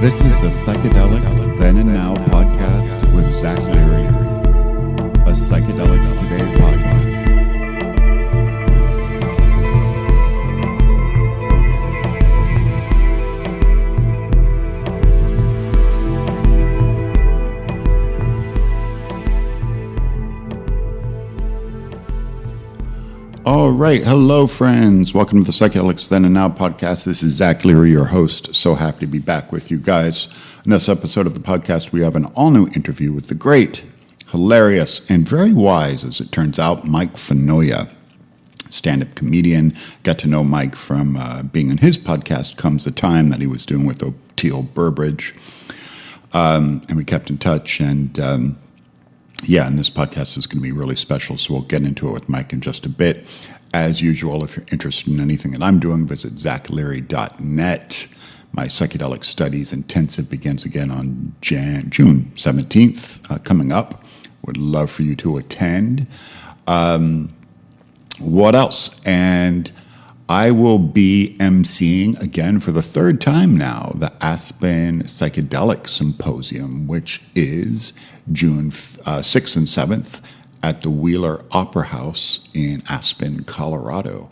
This is the Psychedelics Then and Now podcast with Zach Leary, a Psychedelics Today podcast. All right. Hello, friends. Welcome to the Psychedelics Then and Now podcast. This is Zach Leary, your host. So happy to be back with you guys. In this episode of the podcast, we have an all-new interview with the great, hilarious, and very wise, as it turns out, Mike Finoia, stand-up comedian. Got to know Mike from being in his podcast, Comes the Time, that he was doing with Teal Burbridge. And we kept in touch, and and this podcast is going to be really special, so we'll get into it with Mike in just a bit. As usual, if you're interested in anything that I'm doing, visit zachleary.net. My psychedelic studies intensive begins again on June 17th, coming up. Would love for you to attend. What else? And I will be emceeing again for the third time now the Aspen Psychedelic Symposium, which is June 6th and 7th at the Wheeler Opera House in Aspen, Colorado.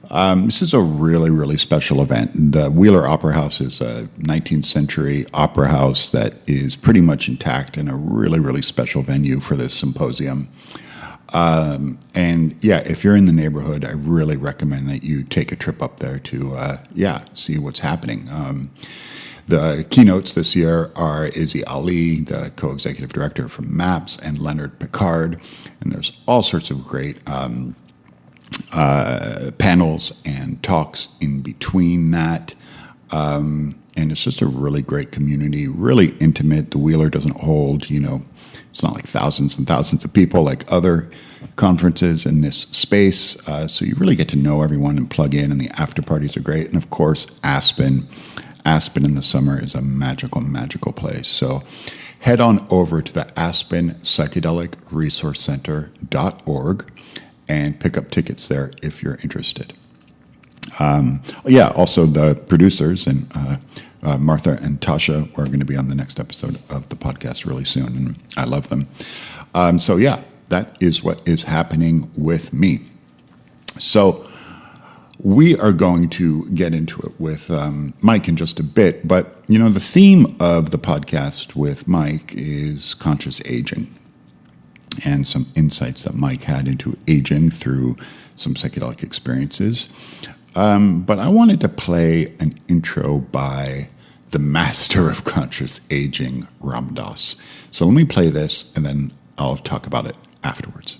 This is a really, really special event. The Wheeler Opera House is a 19th century opera house that is pretty much intact and a really, really special venue for this symposium. If you're in the neighborhood, I really recommend that you take a trip up there to, see what's happening. The keynotes this year are Izzy Ali, the co-executive director from MAPS, and Leonard Picard. And there's all sorts of great panels and talks in between that. And it's just a really great community, really intimate. The Wheeler doesn't hold, it's not like thousands and thousands of people like other conferences in this space. So you really get to know everyone and plug in, and the after parties are great. And of course, Aspen in the summer is a magical, magical place. So head on over to the Aspen Psychedelic Resource Center.org and pick up tickets there if you're interested. Also the producers and Martha and Tasha are going to be on the next episode of the podcast really soon, and I love them. That is what is happening with me. So we are going to get into it with Mike in just a bit, but, the theme of the podcast with Mike is conscious aging and some insights that Mike had into aging through some psychedelic experiences. But I wanted to play an intro by the master of conscious aging, Ram Dass. So let me play this, and then I'll talk about it afterwards.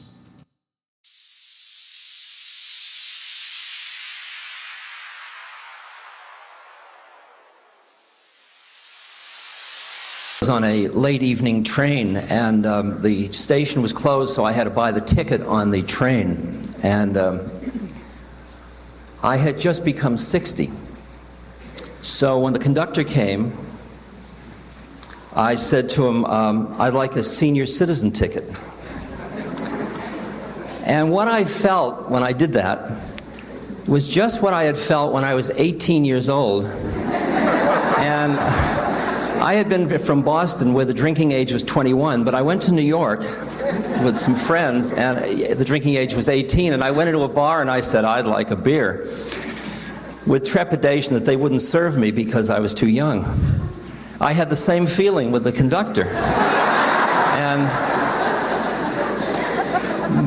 I was on a late evening train, and the station was closed, so I had to buy the ticket on the train. And I had just become 60. So when the conductor came, I said to him, I'd like a senior citizen ticket. And what I felt when I did that was just what I had felt when I was 18 years old. And I had been from Boston, where the drinking age was 21, but I went to New York with some friends, and the drinking age was 18, and I went into a bar and I said, I'd like a beer, with trepidation that they wouldn't serve me because I was too young. I had the same feeling with the conductor.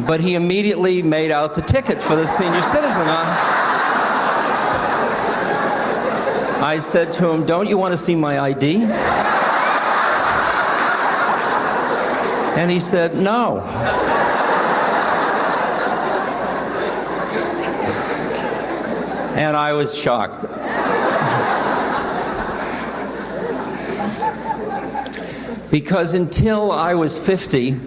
But he immediately made out the ticket for the senior citizen. I said to him, don't you want to see my ID? And he said, no. And I was shocked. Because until I was 50,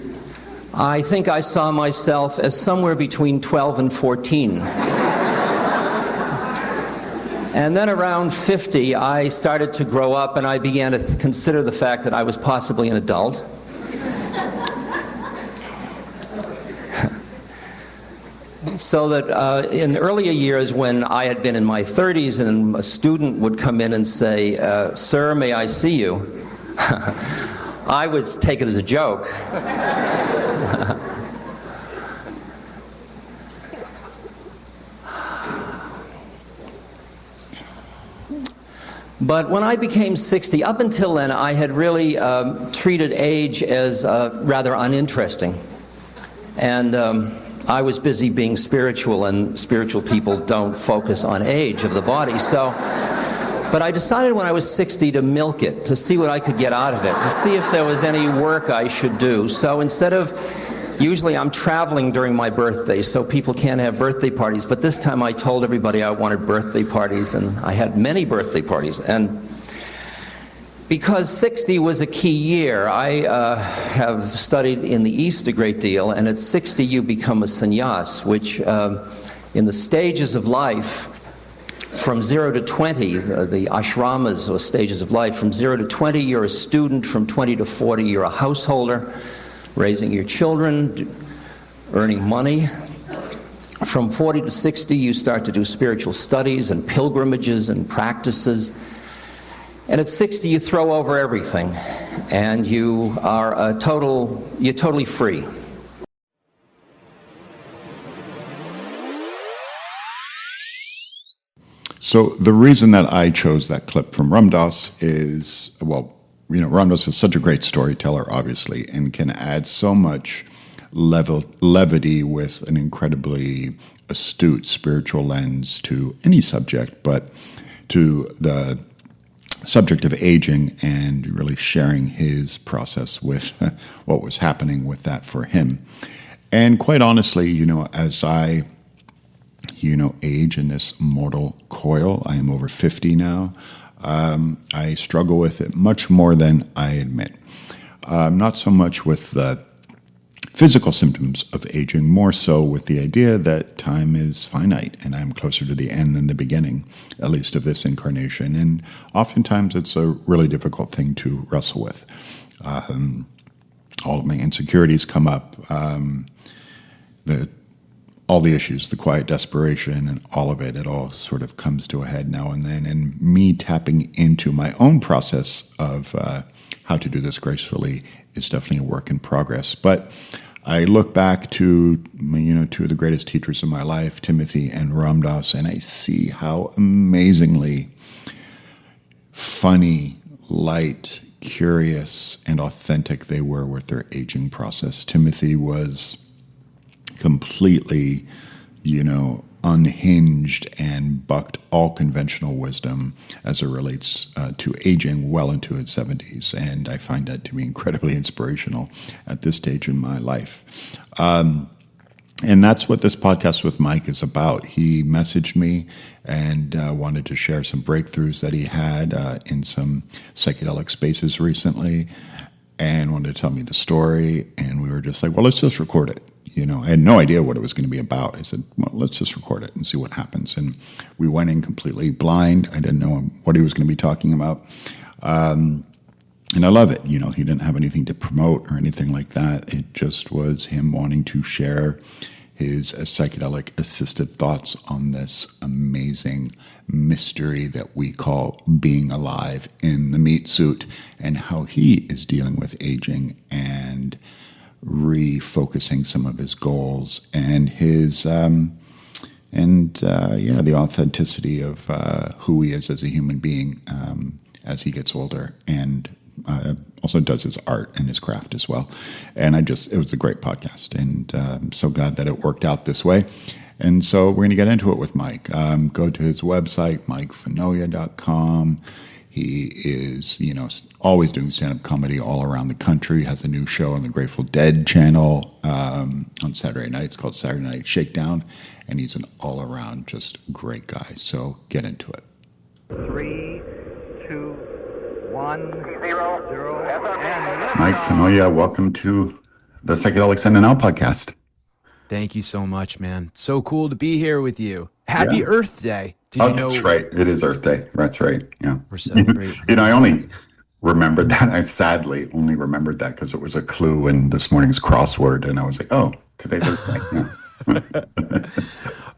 I think I saw myself as somewhere between 12 and 14. And then around 50, I started to grow up, and I began to consider the fact that I was possibly an adult. So that in earlier years when I had been in my 30s and a student would come in and say, "Sir, may I see you?" I would take it as a joke. But when I became 60, up until then, I had really treated age as rather uninteresting. And I was busy being spiritual, and spiritual people don't focus on age of the body. But I decided when I was 60 to milk it, to see what I could get out of it, to see if there was any work I should do. So instead of, usually I'm traveling during my birthday, so people can't have birthday parties, but this time I told everybody I wanted birthday parties, and I had many birthday parties. And because 60 was a key year, I have studied in the East a great deal, and at 60 you become a sannyas, which in the stages of life, from 0 to 20, the ashramas or stages of life, from 0 to 20 you're a student, from 20 to 40 you're a householder, raising your children, earning money. From 40 to 60 you start to do spiritual studies and pilgrimages and practices. And at 60 you throw over everything, and you're totally free. So the reason that I chose that clip from Ram Dass is, well, Ram Dass is such a great storyteller, obviously, and can add so much levity with an incredibly astute spiritual lens to any subject, but to the subject of aging, and really sharing his process with what was happening with that for him. And quite honestly, as I age in this mortal coil, I am over 50 now. I struggle with it much more than I admit. Not so much with the physical symptoms of aging, more so with the idea that time is finite and I'm closer to the end than the beginning, at least of this incarnation. And oftentimes it's a really difficult thing to wrestle with. All of my insecurities come up, all the issues, the quiet desperation and all of it all sort of comes to a head now and then. And me tapping into my own process of how to do this gracefully is definitely a work in progress. But I look back to, two of the greatest teachers of my life, Timothy and Ram Dass, and I see how amazingly funny, light, curious, and authentic they were with their aging process. Timothy was completely, unhinged and bucked all conventional wisdom as it relates to aging well into his 70s. And I find that to be incredibly inspirational at this stage in my life. And that's what this podcast with Mike is about. He messaged me and wanted to share some breakthroughs that he had in some psychedelic spaces recently, and wanted to tell me the story. And we were just like, well, let's just record it. I had no idea what it was going to be about. I said, well, let's just record it and see what happens. And we went in completely blind. I didn't know what he was going to be talking about. And I love it. He didn't have anything to promote or anything like that. It just was him wanting to share his psychedelic assisted thoughts on this amazing mystery that we call being alive in the meat suit, and how he is dealing with aging and refocusing some of his goals and his the authenticity of who he is as a human being as he gets older, and also does his art and his craft as well. And it was a great podcast, and I'm so glad that it worked out this way. And so we're going to get into it with Mike. Go to his website, mikefinoia.com. He is, always doing stand-up comedy all around the country. Has a new show on the Grateful Dead channel on Saturday night. It's called Saturday Night Shakedown, and he's an all-around just great guy. So get into it. 3, 2, 1, 0, and Mike Finoia, welcome to the Psychedelic Then and Now podcast. Thank you so much, man. So cool to be here with you. Happy Earth Day. That's right. It is Earth Day. That's right. Yeah. We're celebrating. I only remembered that. I sadly only remembered that because it was a clue in this morning's crossword. And I was like, oh, today's Earth Day. Yeah.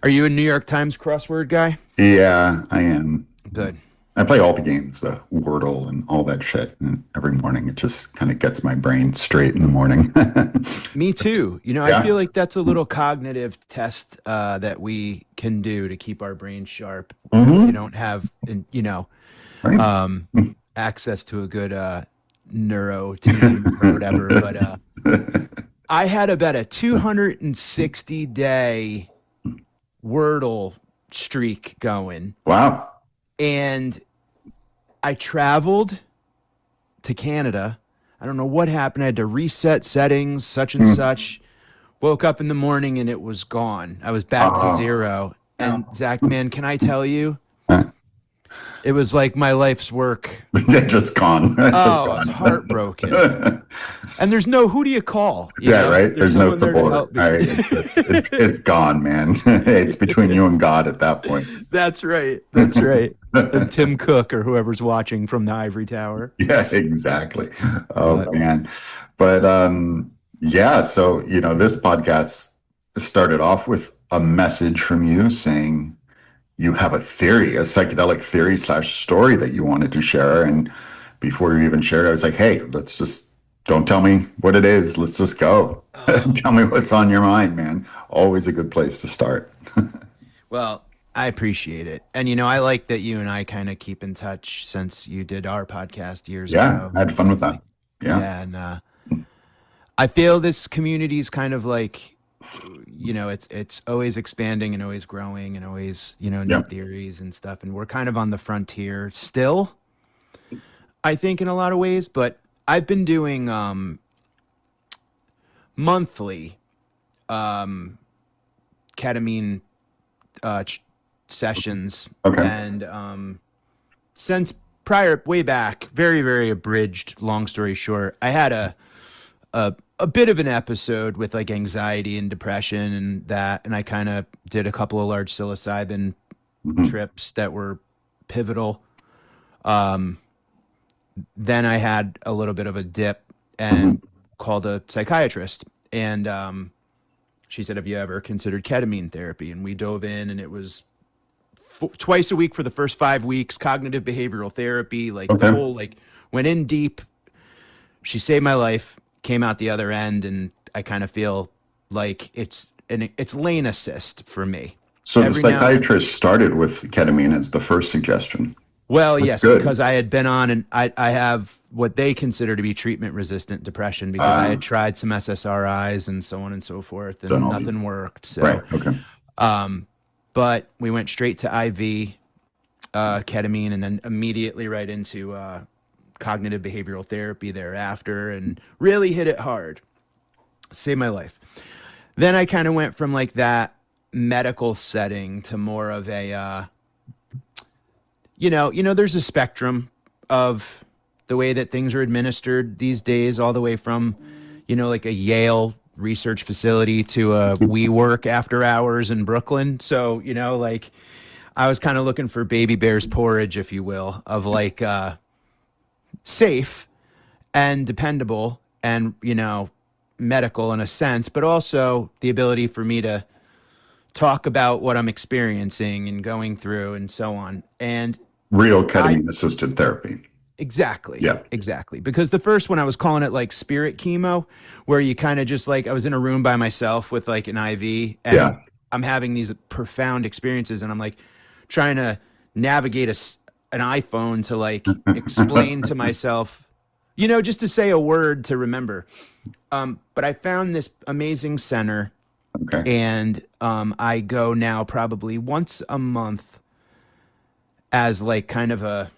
Are you a New York Times crossword guy? Yeah, I am. Good. I play all the games, the Wordle and all that shit. And every morning, it just kind of gets my brain straight in the morning. Me too. I Yeah. feel like that's a little cognitive test that we can do to keep our brain sharp if you Hmm. don't have, Right. um, access to a good neuro team or whatever. But I had about a 260-day Wordle streak going, Wow. and I traveled to Canada. I don't know what happened. I had to reset settings, such and Mm. such. Woke up in the morning and it was gone. I was back to Oh, zero. And no. Zach, man, can I tell you? Uh, It was like my life's work. They're just gone. Just Oh, I was heartbroken. gone. And there's no, who do you call? Yeah, right. There's There's no no one there to support. help me. All right. It's gone, man. It's between you and God at that point. That's right. That's right. And Tim Cook or whoever's watching from the ivory tower. Yeah, exactly. Oh But man. But yeah, so this podcast started off with a message from you saying you have a theory, a psychedelic theory slash story that you wanted to share. And before you even shared, I was like, hey, let's just don't tell me what it is. Let's just go. Tell me what's on your mind, man. Always a good place to start. well, I appreciate it. And I like that you and I kind of keep in touch since you did our podcast years Yeah, ago. I had and fun with stuff that. Yeah. And I feel this community is kind of like, it's always expanding and always growing and always, new Yeah. theories and stuff. And we're kind of on the frontier still, I think, in a lot of ways. But I've been doing monthly ketamine sessions. Okay. And since way back, very, very abridged, long story short, I had a bit of an episode with like anxiety and depression and I kind of did a couple of large psilocybin Mhm. trips that were pivotal. Then I had a little bit of a dip and called a psychiatrist, and she said, have you ever considered ketamine therapy? And we dove in, and it was twice a week for the first 5 weeks, cognitive behavioral therapy, like Okay. the whole, like, went in deep. She saved my life, came out the other end, and I kind of feel like it's lane assist for me. So the Every now and then- psychiatrist started with ketamine as the first suggestion. Well, That's yes, good. because I had been on, and I have what they consider to be treatment-resistant depression because I had tried some SSRIs and so on and so forth, and Done all the- nothing worked. So, Right. Okay. but we went straight to IV ketamine, and then immediately right into cognitive behavioral therapy thereafter, and really hit it hard. Saved my life. Then I kind of went from like that medical setting to more of a there's a spectrum of the way that things are administered these days, all the way from, like a Yale research facility to a WeWork after hours in Brooklyn. So, like I was kind of looking for baby bear's porridge, if you will, of like safe and dependable and, medical in a sense, but also the ability for me to talk about what I'm experiencing and going through and so on. And Real ketamine assisted therapy. exactly. Yeah. Exactly. Because the first one I was calling it like spirit chemo, where you kind of just like, I was in a room by myself with like an IV and Yeah. I'm having these profound experiences and I'm like trying to navigate an iPhone to like explain to myself, just to say a word to remember. But I found this amazing center, Okay. and I go now probably once a month as like kind of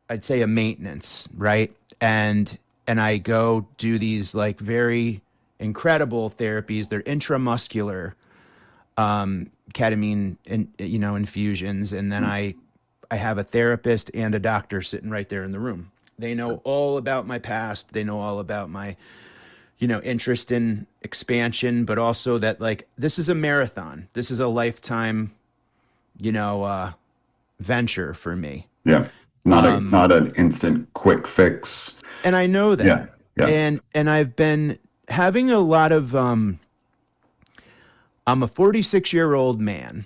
I'd say a maintenance, right? And I go do these like very incredible therapies. They're intramuscular ketamine infusions, and then I have a therapist and a doctor sitting right there in the room. They know all about my past. They know all about my interest in expansion, but also that like this is a marathon. This is a lifetime, venture for me. Yeah. Not an instant quick fix. And I know that. Yeah. Yeah. And I've been having a lot of I'm a 46-year-old man,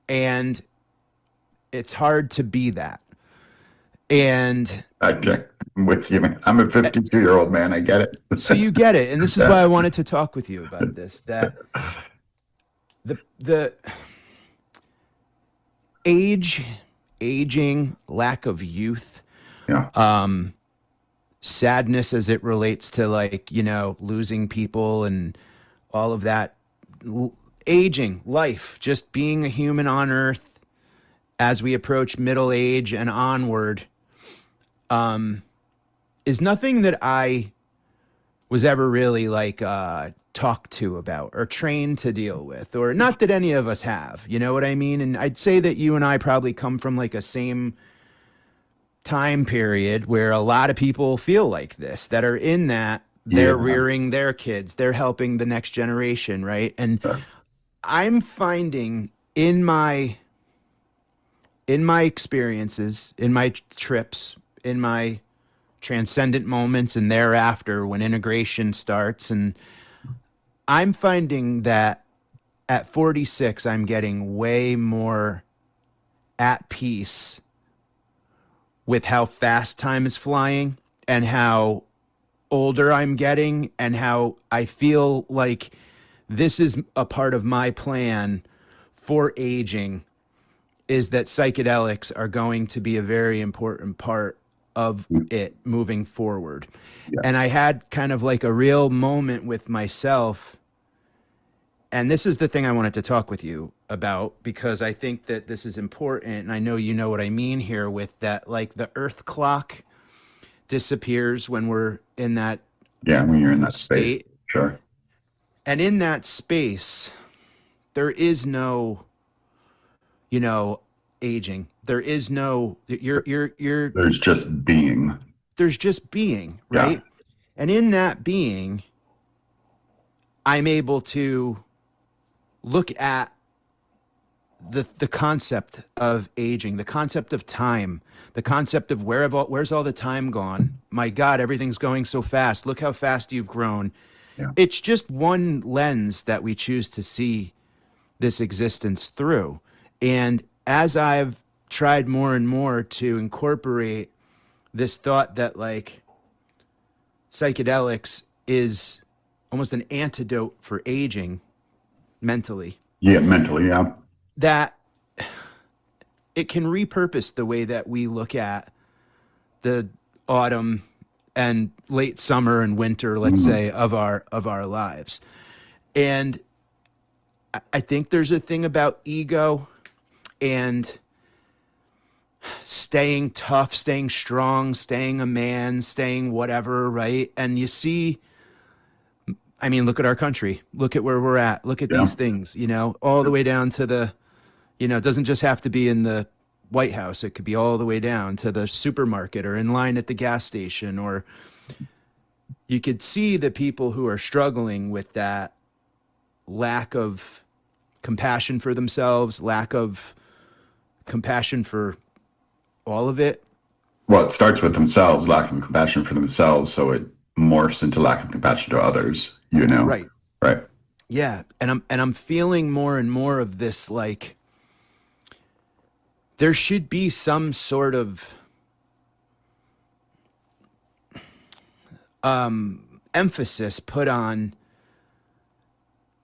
and it's hard to be that. And I'm with you, man. I'm a 52-year-old man. I get it. so you get it. And this is why I wanted to talk with you about this, that the aging, lack of youth, Yeah. sadness as it relates to, like, losing people and all of that, aging, life, just being a human on earth as we approach middle age and onward, is nothing that I was ever really like talked to about or trained to deal with, or not that any of us have, you know what I mean? And I'd say that you and I probably come from like a same time period where a lot of people feel like this, that are in that, they're rearing their kids, they're helping the next generation, right? And I'm finding in my experiences, in my trips, in my transcendent moments and thereafter when integration starts, and I'm finding that at 46 I'm getting way more at peace with how fast time is flying and how older I'm getting, and how I feel like this is a part of my plan for aging, is that psychedelics are going to be a very important part of it moving forward. Yes. And I had kind of like a real moment with myself. And this is the thing I wanted to talk with you about, because I think that this is important. And I know you know what I mean here with that, like the earth clock disappears when we're in that when you're in that state. Space. Sure. And in that space, there is no, aging. There is no, There's just being. There's just being, right? Yeah. And in that being, I'm able to look at the concept of aging, the concept of time, the concept of where's all the time gone? My God, everything's going so fast. Look how fast you've grown. Yeah. It's just one lens that we choose to see this existence through. And as I've tried more and more to incorporate this thought that like psychedelics is almost an antidote for aging mentally. Yeah, mentally, yeah. That it can repurpose the way that we look at the autumn and late summer and winter, let's say, of our lives. And I think there's a thing about ego and staying tough, staying strong, staying a man, staying whatever, right? And you see, I mean, look at our country. Look at where we're at. Look at these things, all the way down to the, it doesn't just have to be in the White House. It could be all the way down to the supermarket or in line at the gas station, or you could see the people who are struggling with that lack of compassion for themselves, lack of compassion for all of it. Well, it starts with themselves, lack of compassion for themselves, so it morphs into lack of compassion to others, Right. Right. Yeah. And I'm feeling more and more of this, like, there should be some sort of emphasis put on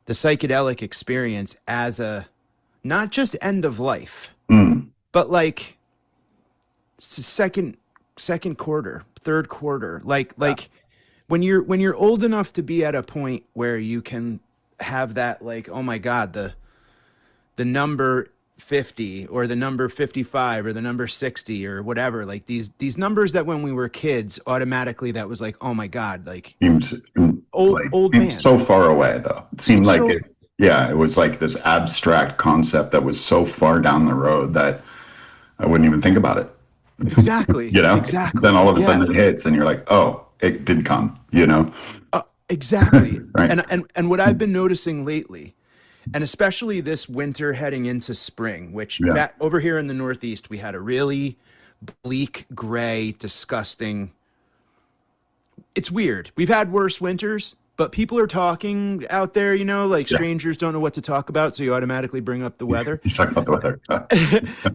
the psychedelic experience as a not just end of life, but like second quarter, third quarter, like when you're old enough to be at a point where you can have that, like, oh my God, the number 50 or the number 55 or the number 60 or whatever, like these numbers that when we were kids automatically that was like, oh my God, like old man. So far away though. It seemed like it was like this abstract concept that was so far down the road that I wouldn't even think about it. Exactly. Exactly. Then all of a sudden it hits and you're like, oh, it did come, Exactly. Right. And what I've been noticing lately, and especially this winter heading into spring, which back over here in the Northeast, we had a really bleak, gray, disgusting. It's weird. We've had worse winters, but people are talking out there, like strangers don't know what to talk about, so you automatically bring up the weather. You talk about the weather.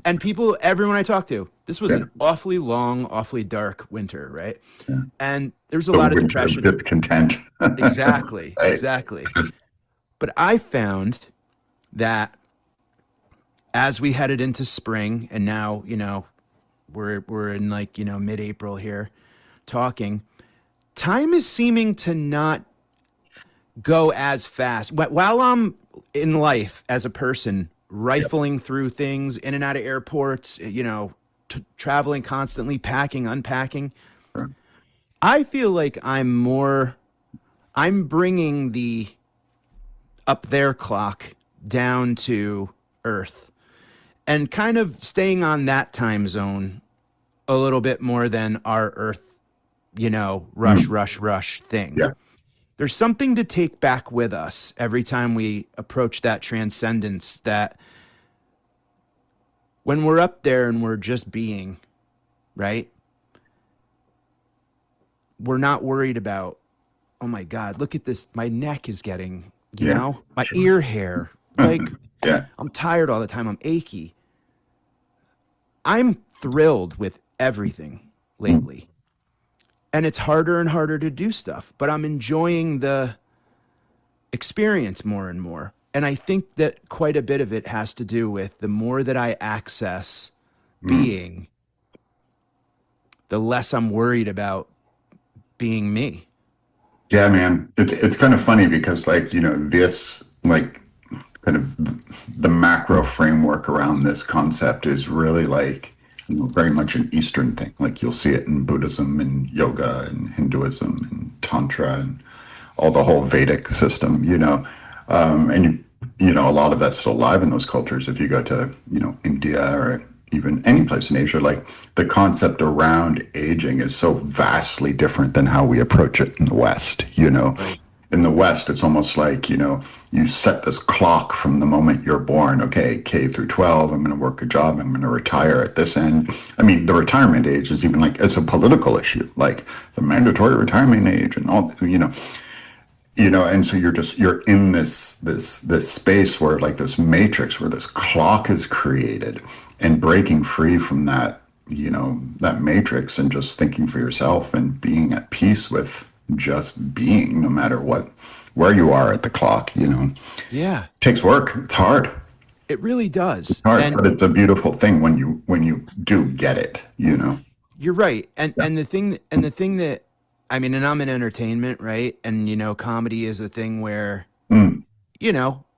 And everyone I talked to, this was an awfully long, awfully dark winter, right? Yeah. And there's a lot of depression. Discontent. Exactly, Right. exactly. But I found that as we headed into spring, and now, we're in like, mid-April here talking, time is seeming to not go as fast. While I'm in life as a person, rifling through things, in and out of airports, traveling constantly, packing, unpacking, Sure. I feel like I'm bringing the up there clock down to Earth and kind of staying on that time zone a little bit more than our Earth, rush thing. Yeah. There's something to take back with us every time we approach that transcendence, that when we're up there and we're just being, right? We're not worried about, oh my God, look at this. My neck is getting, my ear hair. Like, I'm tired all the time. I'm achy. I'm thrilled with everything lately. And it's harder and harder to do stuff, but I'm enjoying the experience more and more. And I think that quite a bit of it has to do with the more that I access being, the less I'm worried about being me. Yeah, man. It's kind of funny because this kind of the macro framework around this concept is really very much an Eastern thing. Like you'll see it in Buddhism and yoga and Hinduism and Tantra and all the whole Vedic system, and a lot of that's still alive in those cultures. If you go to, India or even any place in Asia, like the concept around aging is so vastly different than how we approach it in the West, Right. In the West, it's almost like, you set this clock from the moment you're born. Okay, K through 12, I'm going to work a job, I'm going to retire at this end. I mean, the retirement age is even it's a political issue, like the mandatory retirement age and all, and so you're in this space where this matrix where this clock is created, and breaking free from that, that matrix and just thinking for yourself and being at peace with just being, no matter where you are at the clock, Yeah. takes work. It's hard. It really does. It's hard, but it's a beautiful thing when you do get it, You're right. And the thing that, I mean, and I'm in entertainment, right? And, comedy is a thing where,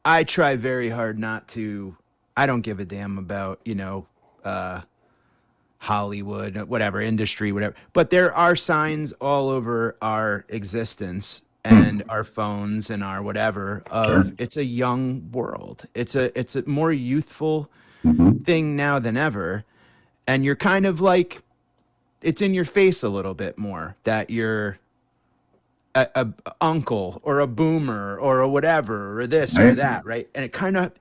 I try very hard not to, I don't give a damn about, Hollywood, whatever, industry, whatever. But there are signs all over our existence and our phones and our whatever of it's a young world. It's a more youthful thing now than ever. And you're kind of like, it's in your face a little bit more that you're a uncle or a boomer or a whatever or this or that, right? And it kind of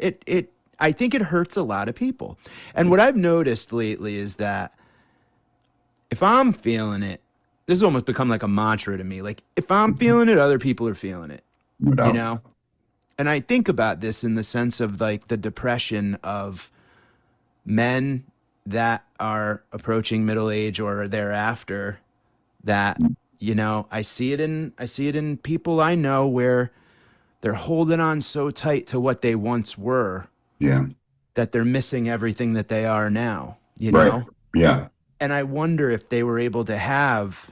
I think it hurts a lot of people. And what I've noticed lately is that if I'm feeling it, this has almost become like a mantra to me. Like if I'm feeling it, other people are feeling it. No doubt. And I think about this in the sense of like the depression of men that are approaching middle age or thereafter, that I see it in people I know where they're holding on so tight to what they once were, that they're missing everything that they are now, Right. Yeah. And I wonder if they were able to have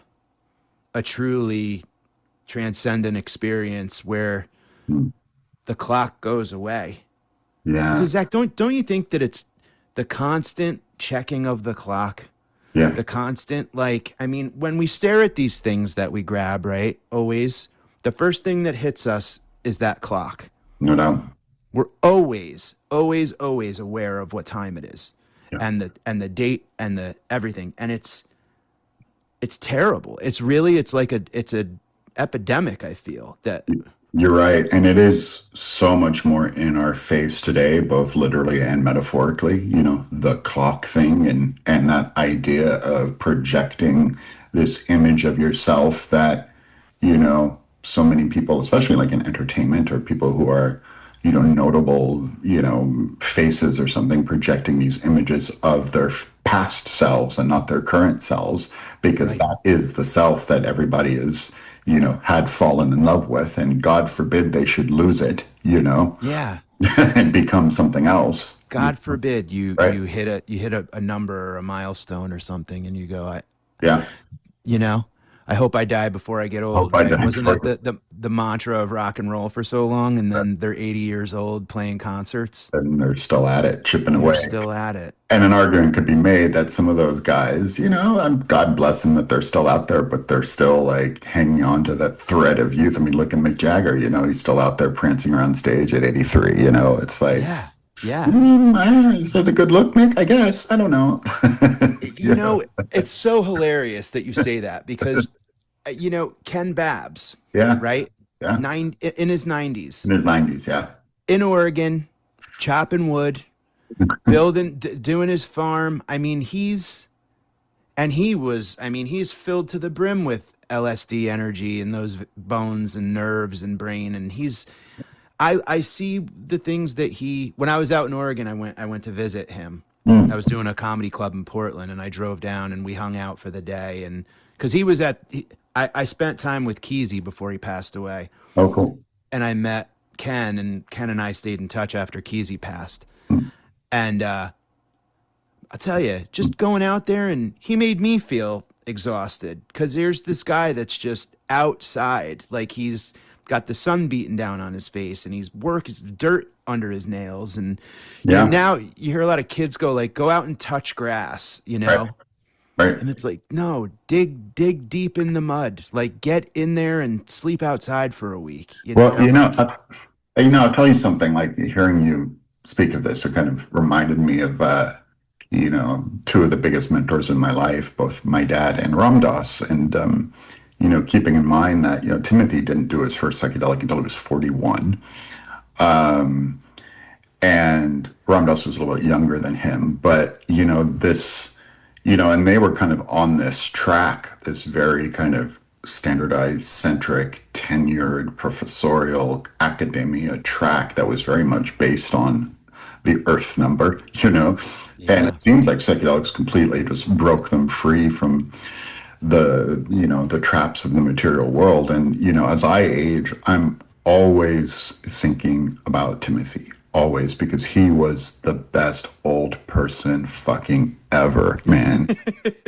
a truly transcendent experience where the clock goes away. Yeah. Because Zach, don't you think that it's the constant checking of the clock? Yeah. The constant, when we stare at these things that we grab, right? Always, the first thing that hits us is that clock. No doubt. We're always aware of what time it is, and the date and the everything, and it's terrible. It's a epidemic. I feel that. You're right. And it is so much more in our face today, both literally and metaphorically, the clock thing and that idea of projecting this image of yourself that, so many people, especially like in entertainment or people who are, notable, faces or something, projecting these images of their past selves and not their current selves, because Right. that is the self that everybody is, had fallen in love with. And God forbid they should lose it, Yeah. and become something else. God forbid Right? you hit a number or a milestone or something and you go, Yeah. you know, I hope I die before I get Hope old, I right? die Wasn't that before. the mantra of rock and roll for so long? And then they're 80 years old playing concerts. And they're still at it, chipping They're away. still at it. And an argument could be made that some of those guys, God bless them that they're still out there, but they're still like hanging on to that thread of youth. I mean, look at Mick Jagger, he's still out there prancing around stage at 83, it's like, Yeah. Yeah. is that a good look, Mick? I guess. I don't know. You know, it's so hilarious that you say that because, Ken Babbs, Yeah. right? Yeah. In his 90s, In his 90s. Yeah. in Oregon, chopping wood, doing his farm. I mean, he's filled to the brim with LSD energy and those bones and nerves and brain. And I see the things that when I was out in Oregon, I went to visit him. I was doing a comedy club in Portland and I drove down and we hung out for the day. And cause I spent time with Kesey before he passed away. Oh, cool. And I met Ken and I stayed in touch after Kesey passed. And, I'll tell you, just going out there and he made me feel exhausted because there's this guy that's just outside. Like he's got the sun beating down on his face and he's dirt under his nails. And Yeah. now you hear a lot of kids go out and touch grass, Right. Right. And it's like, no, dig deep in the mud, like get in there and sleep outside for a week. Well, I'll tell you something, like hearing you speak of this, it kind of reminded me of, two of the biggest mentors in my life, both my dad and Ram Dass. And, keeping in mind that, Timothy didn't do his first psychedelic until he was 41. And Ram Dass was a little bit younger than him, but, and they were kind of on this track, this very kind of standardized, centric, tenured, professorial academia track that was very much based on the Earth number, And it seems like psychedelics completely just broke them free from the traps of the material world. And, as I age, I'm always thinking about Timothy, always, because he was the best old person fucking ever, man.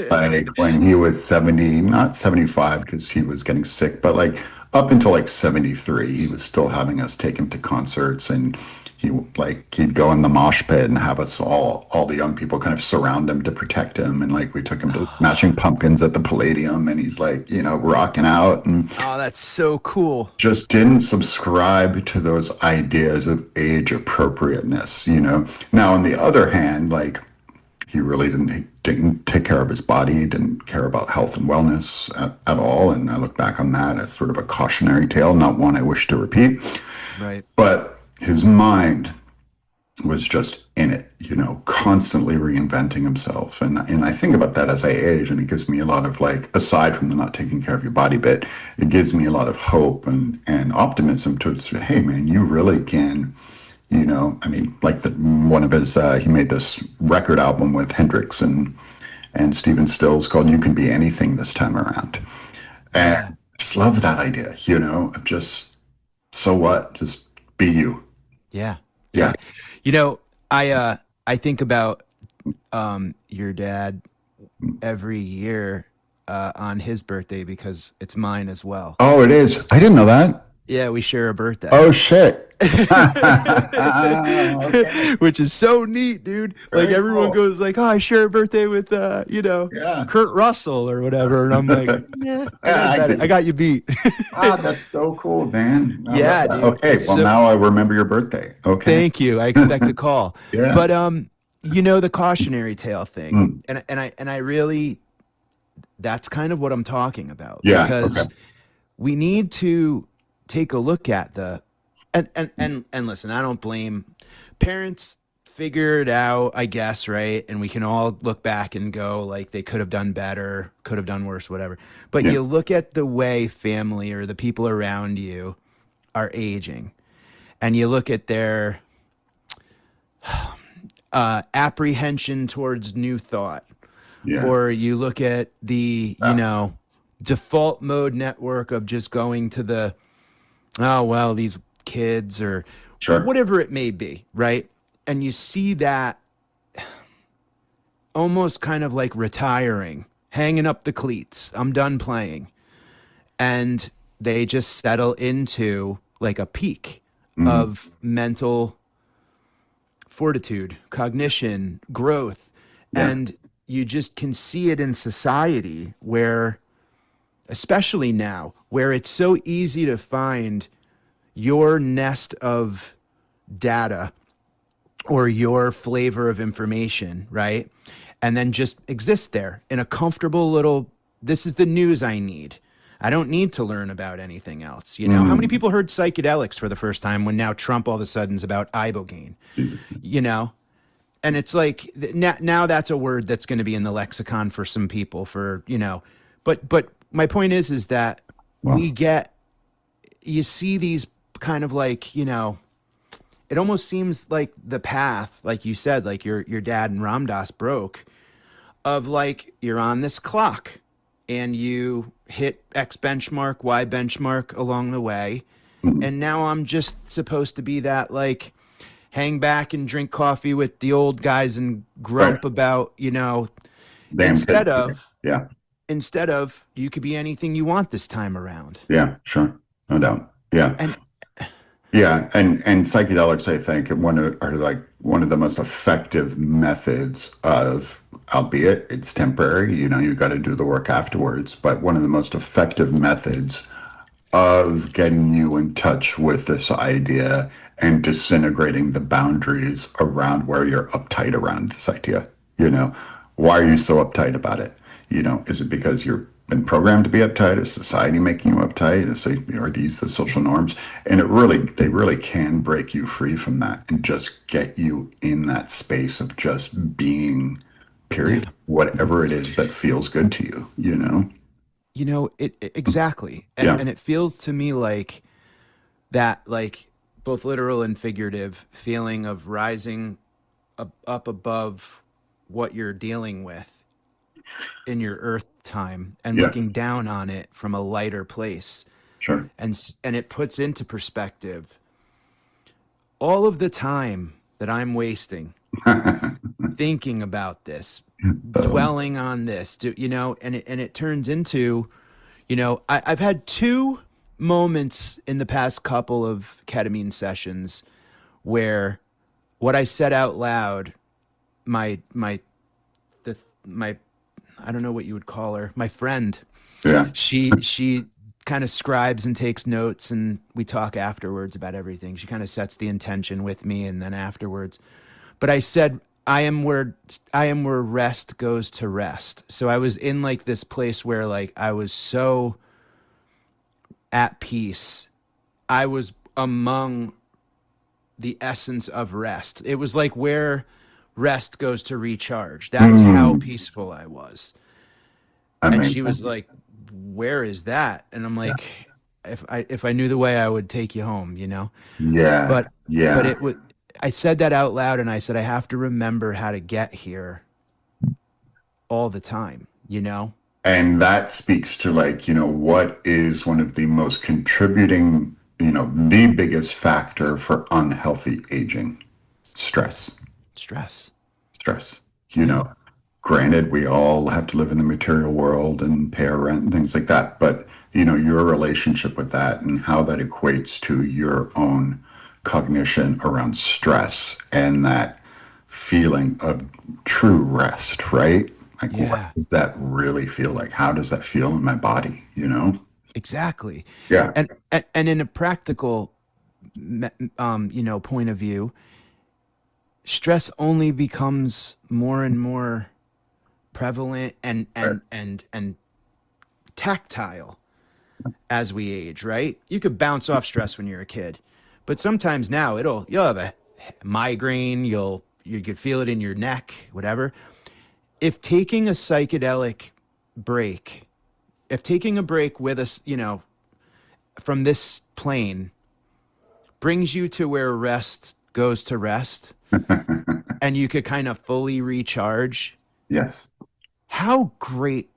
Like when he was 70, not 75 because he was getting sick, but like up until like 73, he was still having us take him to concerts, and he'd go in the mosh pit and have us all the young people kind of surround him to protect him. And like we took him to the Smashing Pumpkins at the Palladium, and he's like, rocking out. And oh, that's so cool. just didn't subscribe to those ideas of age appropriateness, Now, on the other hand, like he really didn't take care of his body, didn't care about health and wellness at all. And I look back on that as sort of a cautionary tale, not one I wish to repeat. Right. But his mind was just in it, constantly reinventing himself. And I think about that as I age, and it gives me a lot of, like, aside from the not taking care of your body bit, it gives me a lot of hope and optimism to say, hey man, you really can, I mean, like one of his, he made this record album with Hendrix and Stephen Stills called You Can Be Anything This Time Around. And I just love that idea, of just, so what, just be you. Yeah. Yeah. I think about your dad every year on his birthday because it's mine as well. Oh, it is. I didn't know that. Yeah, we share a birthday. Oh shit. Okay. Which is so neat, dude. Very like everyone cool. goes like, "Oh, I share a birthday with Yeah. Kurt Russell or whatever," and I'm like, "Yeah, I got you beat." That's so cool, man. Yeah, dude. Okay, well now I remember your birthday. Okay. Thank you. I expect a call. Yeah. But the cautionary tale thing, and I really, that's kind of what I'm talking about. Yeah, Because okay. we need to take a look at and listen, I don't blame parents figure it out, I guess, right? And we can all look back and go, like, they could have done better, could have done worse, whatever. But you look at the way family or the people around you are aging, and you look at their apprehension towards new thought, or you look at the, default mode network of just going to the, oh, well, these kids or whatever it may be, right? And you see that almost kind of like retiring, hanging up the cleats. I'm done playing. And they just settle into like a peak of mental fortitude, cognition, growth. And you just can see it in society where, especially now, where it's so easy to find your nest of data or your flavor of information, right? And then just exist there in a comfortable little, this is the news I need. I don't need to learn about anything else. How many people heard psychedelics for the first time when now Trump all of a sudden is about ibogaine, And it's like, now that's a word that's going to be in the lexicon for some people but my point is that you see these kind of like, it almost seems like the path, like you said, like your dad and Ram Dass broke, of like, you're on this clock and you hit X benchmark, Y benchmark along the way. And now I'm just supposed to be that, like, hang back and drink coffee with the old guys and grump about, instead of you could be anything you want this time around. Yeah, sure. No doubt. Yeah. And psychedelics, I think, are one of the most effective methods of, albeit it's temporary, you've got to do the work afterwards, but one of the most effective methods of getting you in touch with this idea and disintegrating the boundaries around where you're uptight around this idea. Why are you so uptight about it? Is it because you've been programmed to be uptight? Is society making you uptight? Are these the social norms? And they really can break you free from that and just get you in that space of just being, period. Whatever it is that feels good to you, exactly. And it feels to me like that, like both literal and figurative feeling of rising up above what you're dealing with in your earth time and looking down on it from a lighter place. Sure. And it puts into perspective all of the time that I'm wasting thinking about this, dwelling on this, and it turns into, I've had two moments in the past couple of ketamine sessions where what I said out loud, my I don't know what you would call her, my friend. Yeah. She kind of scribes and takes notes, and we talk afterwards about everything. She kind of sets the intention with me, and then afterwards. But I said, I am where rest goes to rest. So I was in like this place where like I was so at peace. I was among the essence of rest. It was like where rest goes to recharge. That's how peaceful I was. And she was like, where is that? And I'm like, if I knew the way, I would take you home, Yeah. But it would, I said that out loud, and I said, I have to remember how to get here all the time, And that speaks to like, what is one of the most contributing, the biggest factor for unhealthy aging? Stress. Granted, we all have to live in the material world and pay our rent and things like that, but your relationship with that and how that equates to your own cognition around stress and that feeling of true rest, right? Like, what does that really feel like? How does that feel in my body, Exactly. Yeah. And in a practical point of view, stress only becomes more and more prevalent and tactile as we age, right? You could bounce off stress when you're a kid, but sometimes now you'll have a migraine, you'll you could feel it in your neck, whatever. If taking a psychedelic break, if taking a break with us, you know, from this plane brings you to where rest goes to rest and you could kind of fully recharge. Yes. How great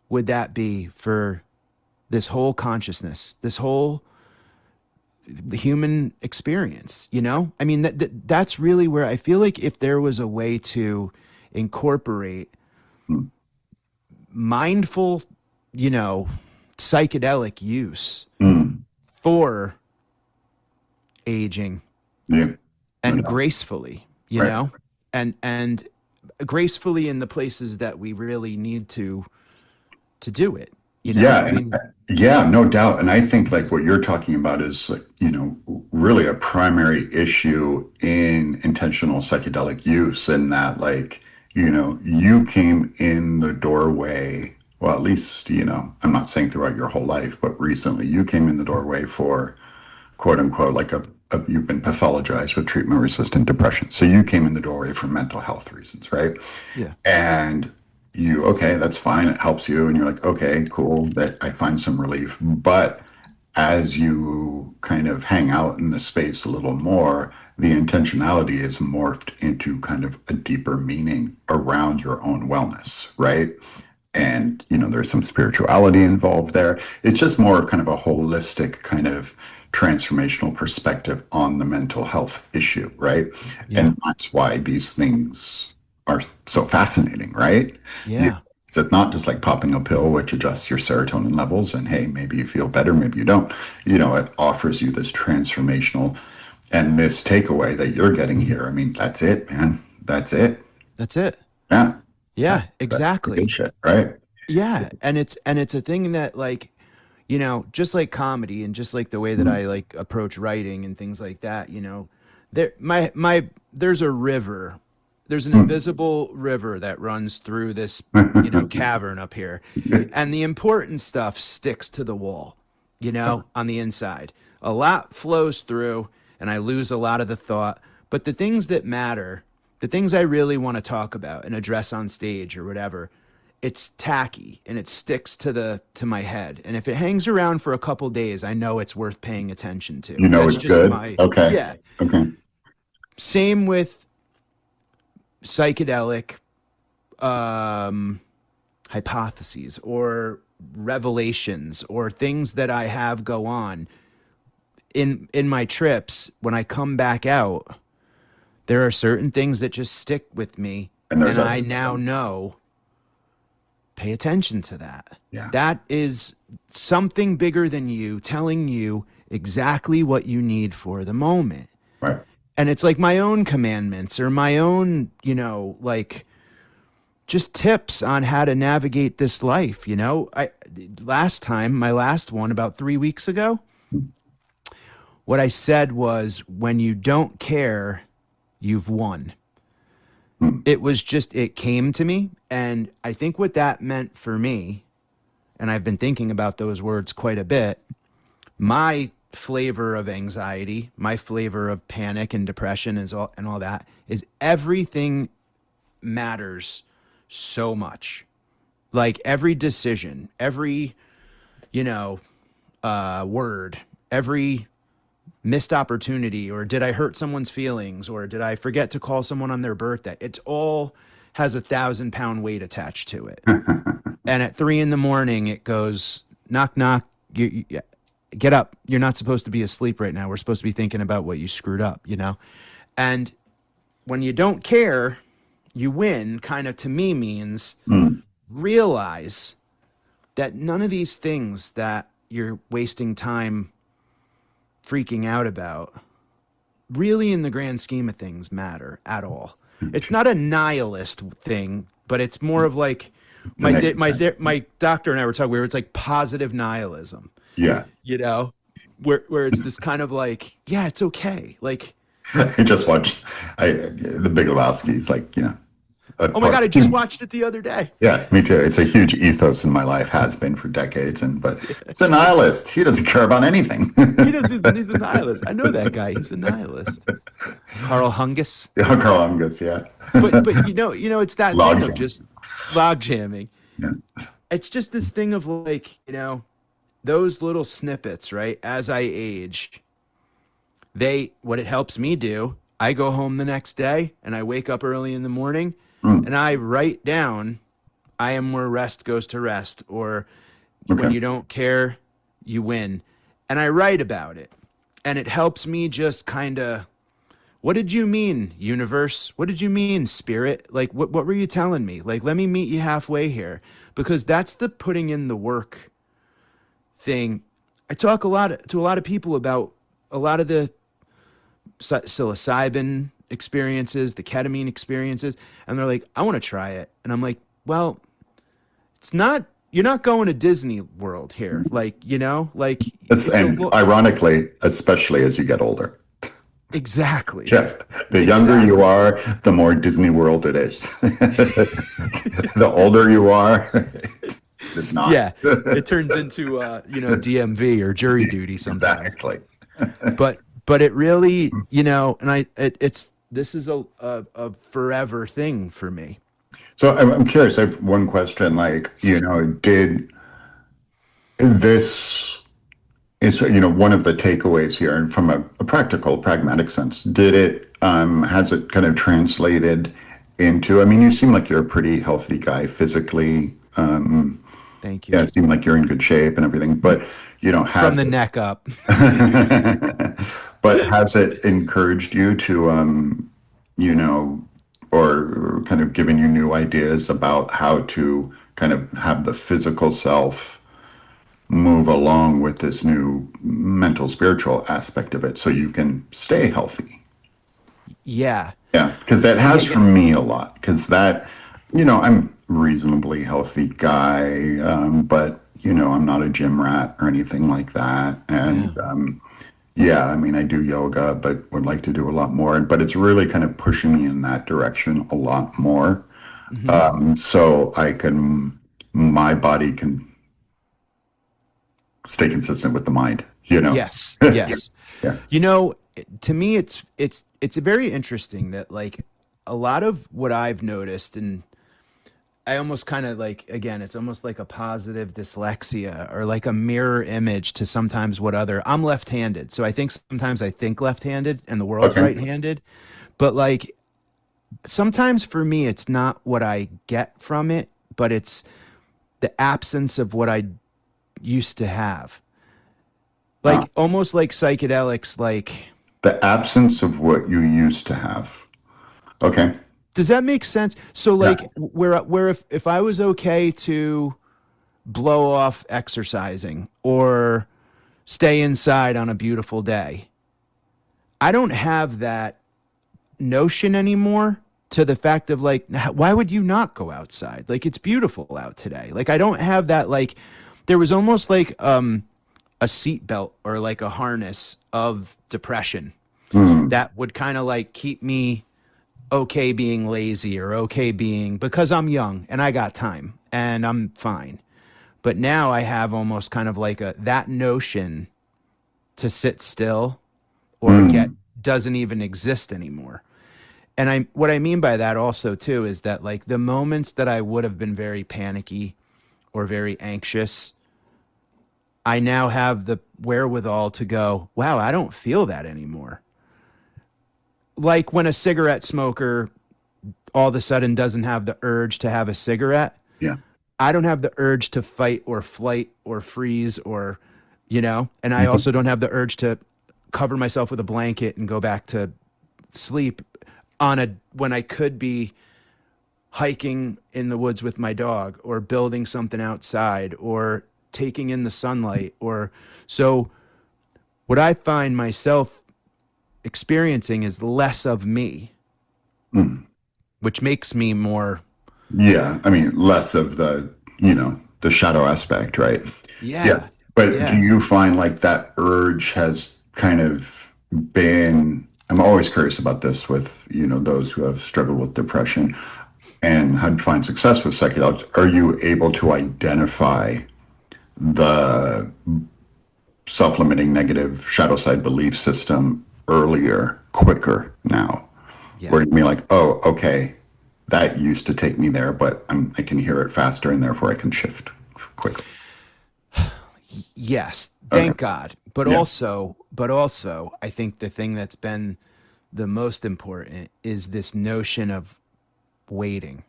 would that be for this whole consciousness, this whole the human experience, you know? I mean, that's really where I feel like if there was a way to incorporate mindful, you know, psychedelic use for aging and gracefully, you know, and gracefully in the places that we really need to do it. You know? Yeah, I mean, yeah, no doubt. And I think like what you're talking about is like, you know, really a primary issue in intentional psychedelic use, and that like, you know, you came in the doorway, well, at least, you know, I'm not saying throughout your whole life, but recently you came in the doorway for quote unquote, like you've been pathologized with treatment resistant depression. So you came in the doorway for mental health reasons, right? Yeah. And okay, that's fine. It helps you. And you're like, okay, cool. That I find some relief. But as you kind of hang out in the space a little more, the intentionality is morphed into kind of a deeper meaning around your own wellness, right? And, you know, there's some spirituality involved there. It's just more of kind of a holistic kind of transformational perspective on the mental health issue, right? Yeah. And that's why these things are so fascinating, right? Yeah. So it's not just like popping a pill which adjusts your serotonin levels and hey, maybe you feel better, maybe you don't. You know, it offers you this transformational and this takeaway that you're getting here. I mean, that's it, man. That's it. That's it. Yeah. Yeah, exactly. Good shit, right? Yeah, and it's a thing that like, you know, just like comedy and just like the way that I like approach writing and things like that, you know, there's a river. There's an invisible river that runs through this, you know, cavern up here. And the important stuff sticks to the wall, you know, on the inside. A lot flows through and I lose a lot of the thought. But the things that matter, the things I really want to talk about and address on stage or whatever, it's tacky and it sticks to my head. And if it hangs around for a couple days, I know it's worth paying attention to. You know, That's it's just good. Okay. Yeah. Okay. Same with psychedelic hypotheses or revelations or things that I have go on in my trips. When I come back out, there are certain things that just stick with me, and I now know, pay attention to that. Yeah. That is something bigger than you telling you exactly what you need for the moment. Right. And it's like my own commandments or my own, you know, like just tips on how to navigate this life. You know, my last one about 3 weeks ago, what I said was, when you don't care, you've won. It was just, it came to me. And I think what that meant for me, and I've been thinking about those words quite a bit, my flavor of anxiety, my flavor of panic and depression and all that is everything matters so much. Like every decision, every, you know, word, every missed opportunity, or did I hurt someone's feelings, or did I forget to call someone on their birthday? It's all has 1,000-pound weight attached to it. And at 3 a.m, it goes, knock, knock, you get up. You're not supposed to be asleep right now. We're supposed to be thinking about what you screwed up, you know? And when you don't care, you win, kind of to me means realize that none of these things that you're wasting time freaking out about really in the grand scheme of things matter at all. It's not a nihilist thing, but it's more of like my doctor and I were talking, where it's like positive nihilism. Yeah. You know, where it's this kind of like, yeah, it's okay. Like, I just watched The Big Lebowski's, like, you know. Oh my God, I just watched it the other day. Yeah, me too. It's a huge ethos in my life, has been for decades. But it's a nihilist. He doesn't care about anything. He's a nihilist. I know that guy. He's a nihilist. Carl Hungus. Yeah, Carl Angus, yeah. But it's that Log thing of jam. just log jamming. Yeah. It's just this thing of like, those little snippets, right? As I age, what it helps me do, I go home the next day and I wake up early in the morning and I write down, I am where rest goes to rest, or when Okay. you don't care, you win. And I write about it. And it helps me just kind of, what did you mean, universe? What did you mean, spirit? Like, what were you telling me? Like, let me meet you halfway here. Because that's the putting in the work thing. I talk to a lot of people about a lot of the psilocybin experiences, the ketamine experiences, and they're like, I want to try it. And I'm like, well, you're not going to Disney World here. Like, And ironically, especially as you get older. Exactly. Yeah. The younger you are, the more Disney World it is. The older you are, it's not. Yeah. It turns into, DMV or jury duty sometimes. Exactly. But it really, this is a forever thing for me. So I'm curious. I have one question. Like, did this is one of the takeaways here, and from a practical, pragmatic sense, did it has it kind of translated into? I mean, you seem like you're a pretty healthy guy physically. Thank you. Yeah, it seemed like you're in good shape and everything. But From the neck up. But has it encouraged you to or kind of given you new ideas about how to kind of have the physical self move along with this new mental, spiritual aspect of it so you can stay healthy? Yeah. Yeah, because that has for me a lot. Because that, I'm a reasonably healthy guy, but, I'm not a gym rat or anything like that. And I mean, I do yoga, but would like to do a lot more. But it's really kind of pushing me in that direction a lot more. So my body can stay consistent with the mind, Yes. Yes. Yeah. To me, it's very interesting that like a lot of what I've noticed, and I almost kind of like, again, it's almost like a positive dyslexia or like a mirror image to sometimes I'm left-handed. So I think sometimes I think left-handed and the world's right-handed, but like sometimes for me, it's not what I get from it, but it's the absence of what I used to have. Like almost like psychedelics, like the absence of what you used to have. Okay. Does that make sense? So like where if I was okay to blow off exercising or stay inside on a beautiful day, I don't have that notion anymore, to the fact of like, why would you not go outside? Like, it's beautiful out today. Like, I don't have that, like, there was almost like a seatbelt or like a harness of depression that would kind of like keep me okay being lazy or okay being, because I'm young and I got time and I'm fine. But now I have almost kind of like that notion to sit still or doesn't even exist anymore. And what I mean by that also too is that like the moments that I would have been very panicky or very anxious, I now have the wherewithal to go, wow, I don't feel that anymore. Like when a cigarette smoker all of a sudden doesn't have the urge to have a cigarette. Yeah. I don't have the urge to fight or flight or freeze or, and I also don't have the urge to cover myself with a blanket and go back to sleep when I could be hiking in the woods with my dog or building something outside or taking in the sunlight. So what I find myself experiencing is less of me, which makes me more. Yeah. I mean, less of the shadow aspect, right? Yeah. But do you find like that urge has kind of been, I'm always curious about this with, those who have struggled with depression and had find success with psychedelics. Are you able to identify the self-limiting negative shadow side belief system earlier, quicker now. Yeah. Where you can be like, oh, okay, that used to take me there, but I can hear it faster, and therefore I can shift quickly. Yes, Okay. thank God. Yeah. But also, I think the thing that's been the most important is this notion of waiting.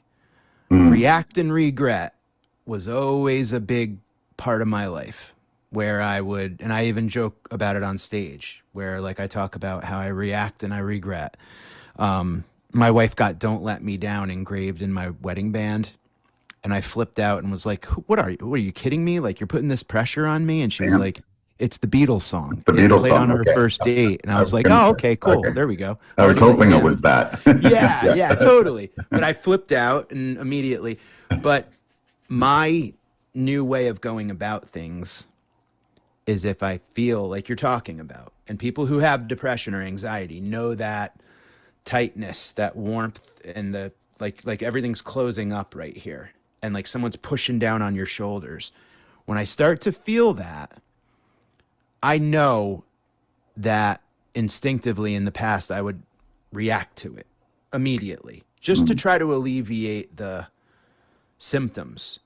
React and regret was always a big part of my life where I would, and I even joke about it on stage, where like I talk about how I react and I regret. My wife got "Don't Let Me Down" engraved in my wedding band. And I flipped out and was like, what are you kidding me? Like, you're putting this pressure on me? And she was Damn. like, it's the Beatles song. The It Beatles played song. on our Okay. first date. And I I was was like, gonna oh, say, okay, cool. okay. There we go. I was Already let you hoping it down. was that. Yeah, totally. But I flipped out and immediately. But my new way of going about things is if I feel like you're talking about, and people who have depression or anxiety know that tightness, that warmth, and the like everything's closing up right here, and like someone's pushing down on your shoulders. When I start to feel that, I know that instinctively in the past I would react to it immediately just to try to alleviate the symptoms.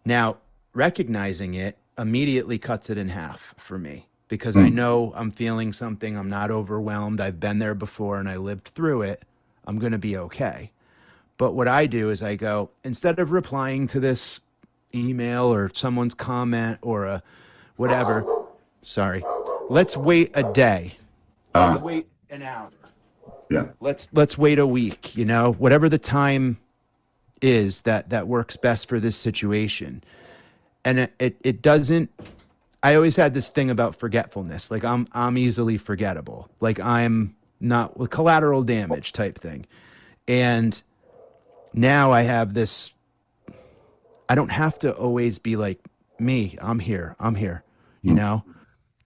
Now, recognizing it immediately cuts it in half for me because I know I'm feeling something. I'm not overwhelmed. I've been there before and I lived through it. I'm going to be okay. But what I do is I go, instead of replying to this email or someone's comment or a whatever, sorry, let's wait a day. Let's wait an hour. Yeah. Let's wait a week, whatever the time is that works best for this situation. And it doesn't, I always had this thing about forgetfulness. Like I'm easily forgettable. Like I'm not with collateral damage type thing. And now I have this, I don't have to always be like me. I'm here.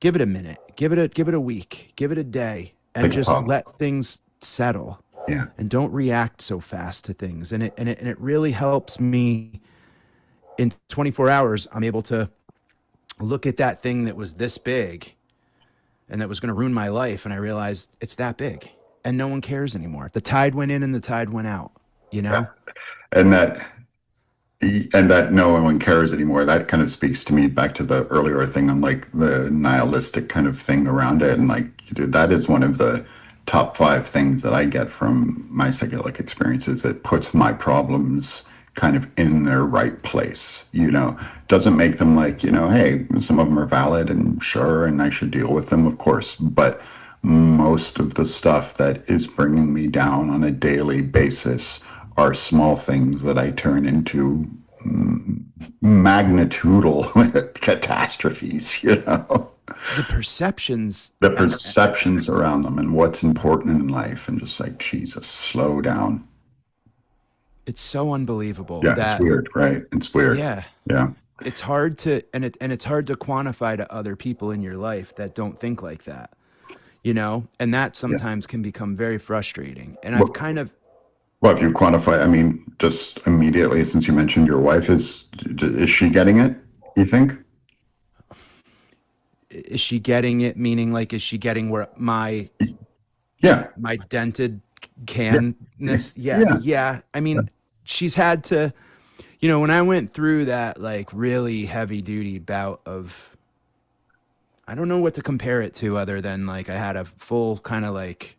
Give it a minute, give it a week, give it a day, and Take a just pause. let things settle. Yeah. And don't react so fast to things. And it really helps me. In 24 hours, I'm able to look at that thing that was this big and that was going to ruin my life. And I realized it's that big and no one cares anymore. The tide went in and the tide went out, And that no one cares anymore. That kind of speaks to me back to the earlier thing on like the nihilistic kind of thing around it. And like, dude, that is one of the top 5 things that I get from my psychedelic experiences. It puts my problems kind of in their right place, doesn't make them like, hey, some of them are valid and sure, and I should deal with them, of course. But most of the stuff that is bringing me down on a daily basis are small things that I turn into magnitudal catastrophes, The perceptions. The perceptions around them and what's important in life, and just like, Jesus, slow down. It's so unbelievable. Yeah, that, it's weird, right? It's weird. Yeah. Yeah. It's hard to, and it's hard to quantify to other people in your life that don't think like that, and that sometimes can become very frustrating. And I've kind of, well, if you quantify, I mean, just immediately, since you mentioned your wife, is she getting it, you think? Is she getting it? Meaning, like, is she getting where my dented canness? Yeah. I mean, she's had to, when I went through that, like, really heavy duty bout of, I don't know what to compare it to other than, like, I had a full kind of, like,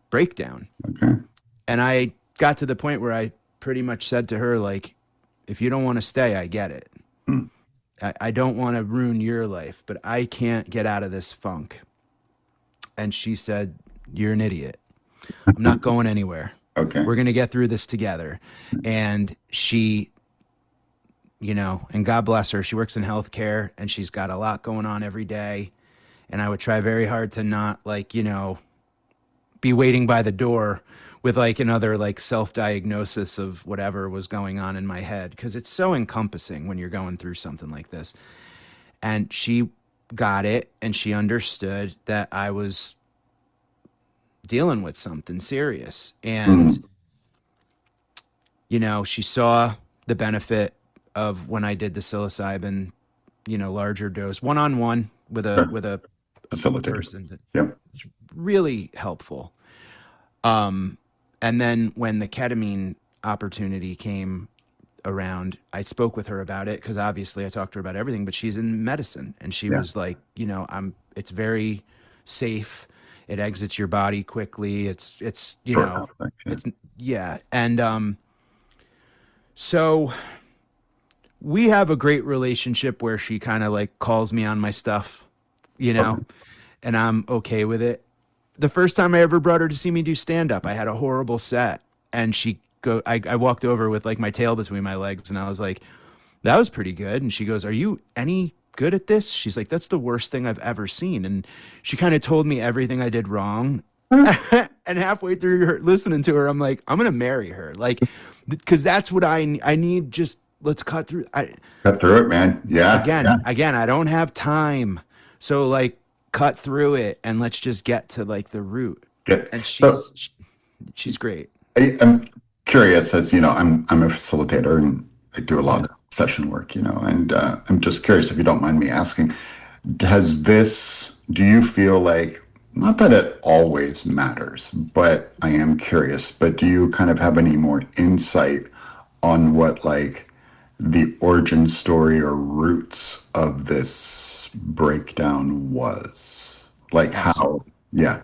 breakdown. Okay. And I got to the point where I pretty much said to her, like, if you don't want to stay, I get it. I don't want to ruin your life, but I can't get out of this funk. And she said, you're an idiot. I'm not going anywhere. Okay. We're going to get through this together. And she, and God bless her, she works in healthcare and she's got a lot going on every day. And I would try very hard to not, like, be waiting by the door with like another like self-diagnosis of whatever was going on in my head, because it's so encompassing when you're going through something like this. And she got it, and she understood that I was dealing with something serious. And she saw the benefit of when I did the psilocybin, larger dose, one-on-one with a facilitator. person. Yep. It's really helpful. And then when the ketamine opportunity came around, I spoke with her about it because obviously I talked to her about everything, but she's in medicine and she was like, it's very safe. It exits your body quickly. It's, it's, yeah. And, so we have a great relationship where she kind of like calls me on my stuff, and I'm okay with it. The first time I ever brought her to see me do stand up, I had a horrible set and I walked over with like my tail between my legs and I was like, that was pretty good. And she goes, are you any good at this? She's like, that's the worst thing I've ever seen. And she kind of told me everything I did wrong. And halfway through listening to her, I'm like, I'm going to marry her. Like, because that's what I need. Just let's cut through. Cut through it, man. Yeah. Again, I don't have time. So like cut through it and let's just get to like the root. And she's great. I'm curious, as you know, I'm a facilitator and I do a lot of session work, and I'm just curious if you don't mind me asking, do you feel like, not that it always matters, but I am curious, but do you kind of have any more insight on what like the origin story or roots of this breakdown was? Like how, Yeah.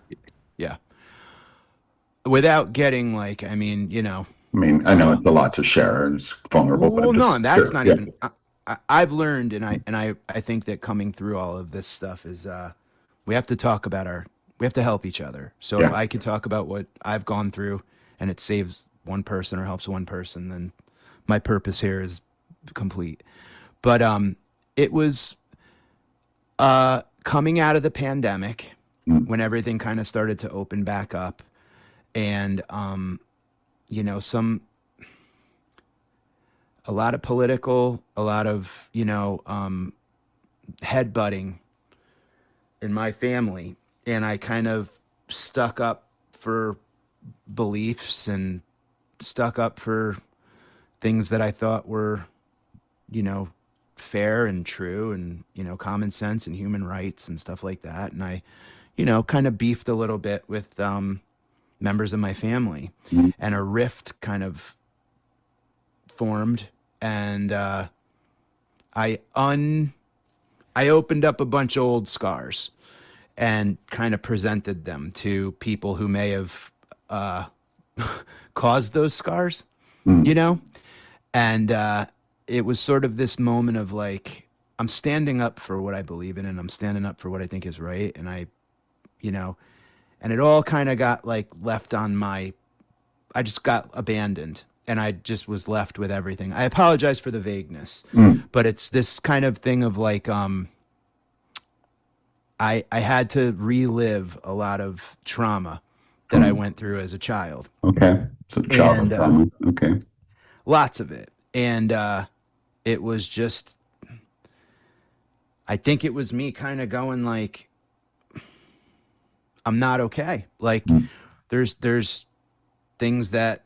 Without getting like, I know it's a lot to share and it's vulnerable. Well, no, that's not even. I've learned, and I think that coming through all of this stuff is we have to talk about we have to help each other. So if I can talk about what I've gone through, and it saves one person or helps one person, then my purpose here is complete. But it was coming out of the pandemic when everything kind of started to open back up. And, a lot of political, a lot of, headbutting in my family. And I kind of stuck up for beliefs and stuck up for things that I thought were, fair and true and, common sense and human rights and stuff like that. And I, kind of beefed a little bit with, members of my family, and a rift kind of formed, and I opened up a bunch of old scars and kind of presented them to people who may have caused those scars, and it was sort of this moment of like, I'm standing up for what I believe in and I'm standing up for what I think is right, and and it all kind of got like left on I just got abandoned and I just was left with everything. I apologize for the vagueness, but it's this kind of thing of like, I had to relive a lot of trauma that I went through as a child. Okay. So childhood trauma. Okay. Lots of it. And it was just, I think it was me kind of going like, I'm not okay. Like there's things that,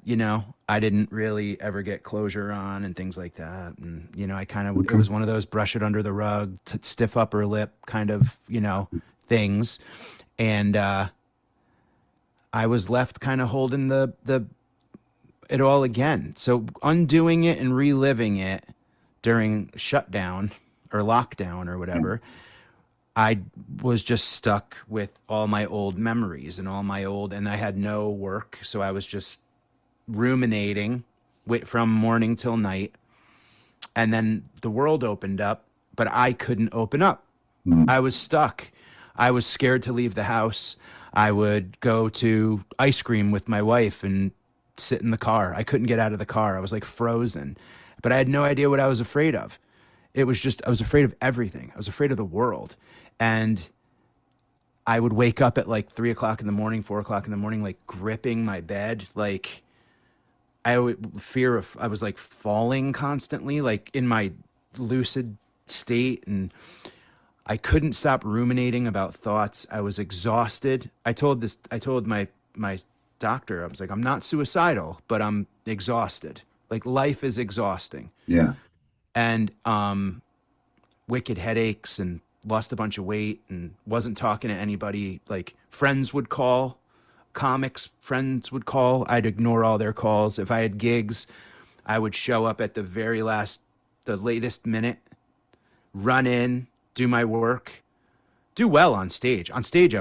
I didn't really ever get closure on and things like that. And, I kind of, it was one of those brush it under the rug, stiff upper lip kind of, things. And I was left kind of holding it all again. So undoing it and reliving it during shutdown or lockdown or whatever, I was just stuck with all my old memories and and I had no work. So I was just ruminating from morning till night. And then the world opened up, but I couldn't open up. I was stuck. I was scared to leave the house. I would go to ice cream with my wife and sit in the car. I couldn't get out of the car. I was like frozen, but I had no idea what I was afraid of. It was just, I was afraid of everything. I was afraid of the world. And I would wake up at like 3 o'clock in the morning, 4 o'clock in the morning, like gripping my bed. Like I was like falling constantly, like in my lucid state. And I couldn't stop ruminating about thoughts. I was exhausted. I told my doctor, I was like, I'm not suicidal, but I'm exhausted. Like life is exhausting. Yeah. And wicked headaches and lost a bunch of weight and wasn't talking to anybody. Like friends would call, comics friends would call. I'd ignore all their calls. If I had gigs, I would show up at the latest minute, run in, do my work, do well on stage. On stage,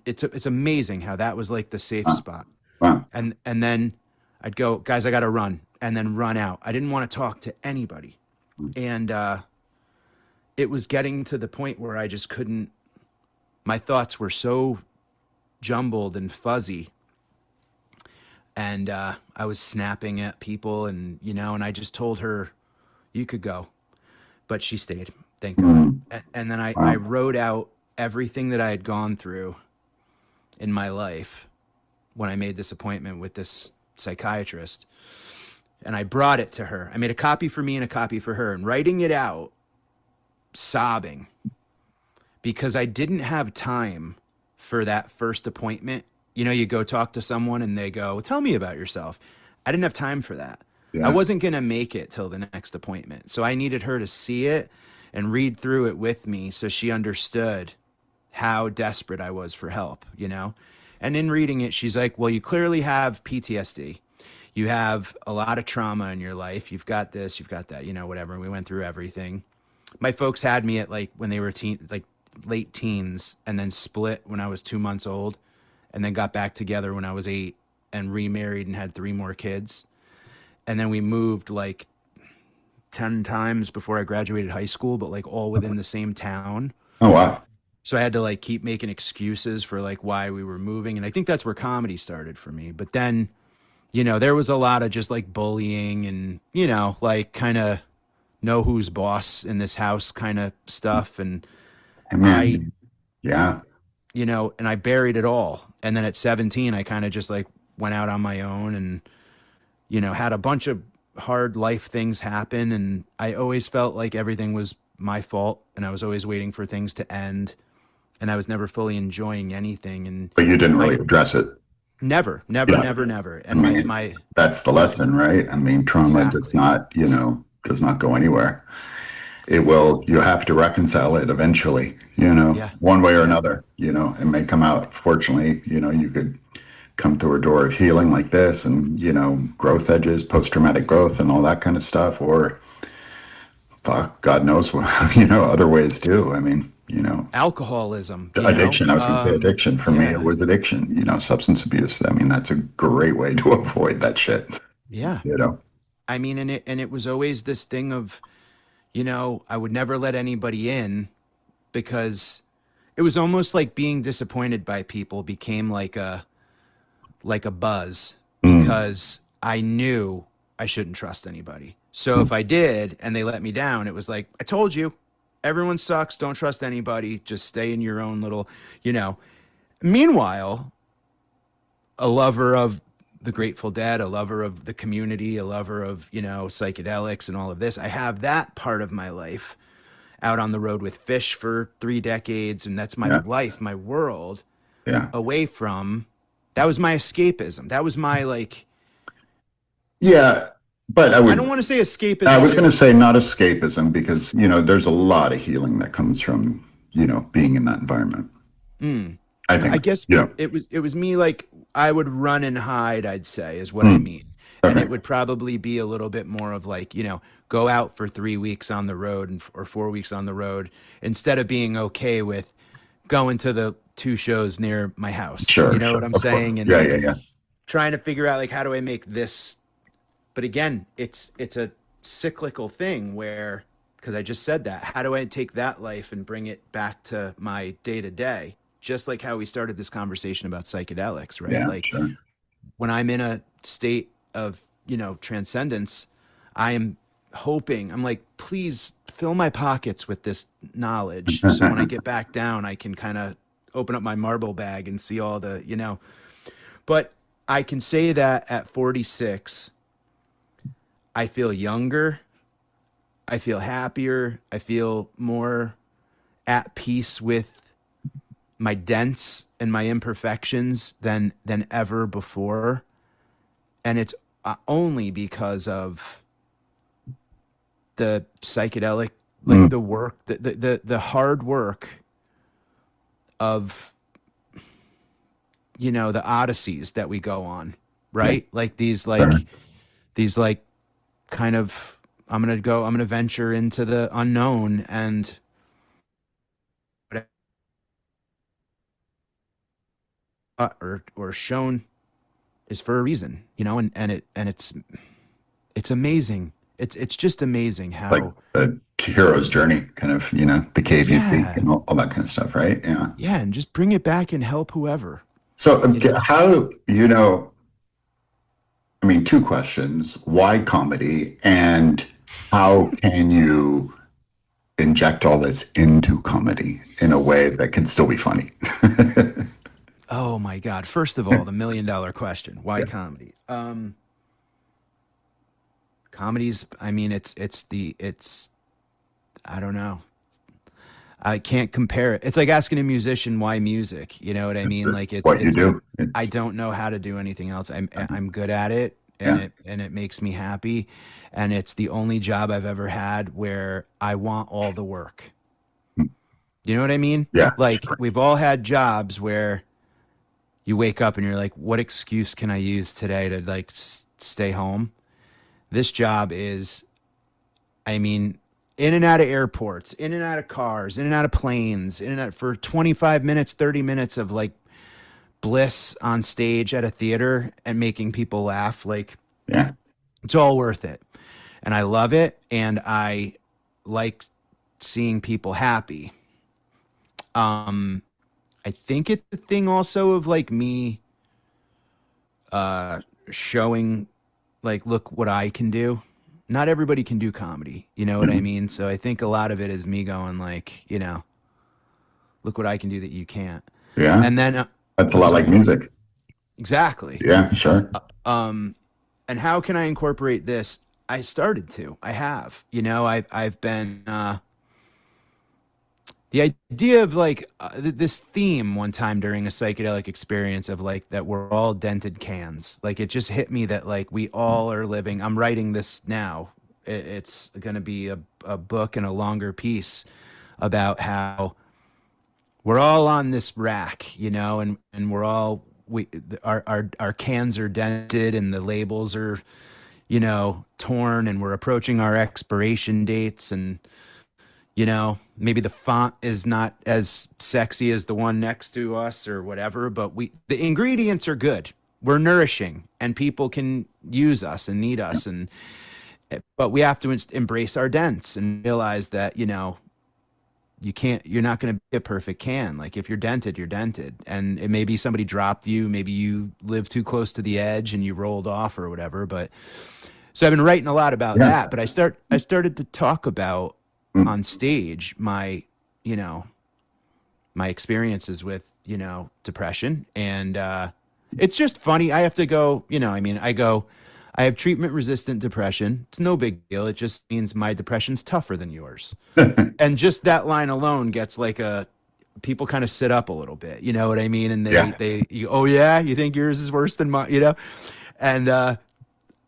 it's amazing how that was like the safe spot. Wow. And then I'd go, guys, I got to run, and then run out. I didn't want to talk to anybody. And it was getting to the point where I just couldn't, my thoughts were so jumbled and fuzzy. And I was snapping at people and I just told her, you could go. But she stayed, thank God. And then I wrote out everything that I had gone through in my life when I made this appointment with this psychiatrist. And I brought it to her. I made a copy for me and a copy for her. And writing it out, sobbing, because I didn't have time for that first appointment. You go talk to someone and they go, tell me about yourself. I didn't have time for that. Yeah. I wasn't going to make it till the next appointment. So I needed her to see it and read through it with me so she understood how desperate I was for help, And in reading it, she's like, well, you clearly have PTSD. You have a lot of trauma in your life. You've got this, you've got that, whatever. And we went through everything. My folks had me at when they were late teens, and then split when I was 2 months old, and then got back together when I was 8 and remarried and had 3 more kids. And then we moved 10 times before I graduated high school, but all within the same town. Oh, wow. So I had to keep making excuses for why we were moving. And I think that's where comedy started for me. But then, there was a lot of just bullying and, kind of know who's boss in this house kind of stuff. And and I buried it all. And then at 17, I kind of just went out on my own and, had a bunch of hard life things happen. And I always felt like everything was my fault. And I was always waiting for things to end. And I was never fully enjoying anything. But you didn't really address it. Never. And my that's the lesson, right? Trauma exactly. does not go anywhere. You have to reconcile it eventually, one way or another, it may come out. Fortunately, you could come through a door of healing like this and, growth edges, post-traumatic growth and all that kind of stuff, or God knows what, other ways too. Alcoholism, addiction. I was going to say addiction. For me, it was addiction, substance abuse. That's a great way to avoid that shit. Yeah. And it was always this thing of, I would never let anybody in because it was almost like being disappointed by people became like a buzz because I knew I shouldn't trust anybody. So if I did and they let me down, it was like, I told you, everyone sucks. Don't trust anybody. Just stay in your own little, Meanwhile, a lover of the Grateful Dead, a lover of the community, a lover of, psychedelics and all of this. I have that part of my life out on the road with Fish for 3 decades. And that's my life, my world away from, that was my escapism. That was my but I don't want to say escapism. I was going to say not escapism because, there's a lot of healing that comes from, being in that environment. I guess it was me I would run and hide, I'd say, is what I mean. Okay. And it would probably be a little bit more of go out for 3 weeks on the road or 4 weeks on the road instead of being okay with going to the 2 shows near my house. Sure. You know what I'm saying? Course. And trying to figure out how do I make this. But again, it's a cyclical thing where, because I just said that, how do I take that life and bring it back to my day to day? Just like how we started this conversation about psychedelics, right? Yeah, sure. When I'm in a state of, transcendence, I am hoping, I'm like, please fill my pockets with this knowledge. So when I get back down, I can kind of open up my marble bag and see all the, but I can say that at 46, I feel younger. I feel happier. I feel more at peace with my dents and my imperfections than ever before. And it's only because of the psychedelic like the work, the hard work of, the odysseys that we go on, right? Like these kind of, I'm going to venture into the unknown, and or shown is for a reason, and it's amazing. It's just amazing how, like the hero's journey, kind of, the cave you seek and all that kind of stuff, right? Yeah. yeah, and just bring it back and help whoever. So how, I mean, two questions. Why comedy, and how can you inject all this into comedy in a way that can still be funny? Oh my God. First of all, the $1 million question, why comedy? Comedies, I mean, it's, I don't know. I can't compare it. It's like asking a musician why music. You know what I mean? Like what you do. I don't know how to do anything else. I'm good at it, and it makes me happy, and it's the only job I've ever had where I want all the work. You know what I mean? Yeah. Like we've all had jobs where you wake up and you're like, what excuse can I use today to like stay home? This job is, I mean, in and out of airports, in and out of cars, in and out of planes, in and out for 25 minutes, 30 minutes of like bliss on stage at a theater and making people laugh. Like, Yeah. it's all worth it. And I love it. And I like seeing people happy. I think it's the thing also of like me showing like, look what I can do. Not everybody can do comedy. You know what I mean? So I think a lot of it is me going like, look what I can do that you can't. Yeah. And then That's a lot like music. exactly. Yeah, sure. And how can I incorporate this? I started to. I have. I've been the idea of like this theme one time during a psychedelic experience of like that we're all dented cans. Like it just hit me that like we all are living. I'm writing this now. It's going to be a book and a longer piece about how we're all on this rack, and we're all our cans are dented and the labels are, torn, and we're approaching our expiration dates, and maybe the font is not as sexy as the one next to us or whatever, but the ingredients are good. We're nourishing, and people can use us and need us, but we have to embrace our dents and realize that, you're not going to be a perfect can. Like if you're dented, you're dented. And it maybe somebody dropped you, maybe you lived too close to the edge and you rolled off or whatever. But so I've been writing a lot about that, but I started to talk about on stage my experiences with, depression. And it's just funny. I have to go, I have treatment resistant depression. It's no big deal. It just means my depression's tougher than yours. And just that line alone gets like people kind of sit up a little bit, you know what I mean? And oh yeah, you think yours is worse than mine, And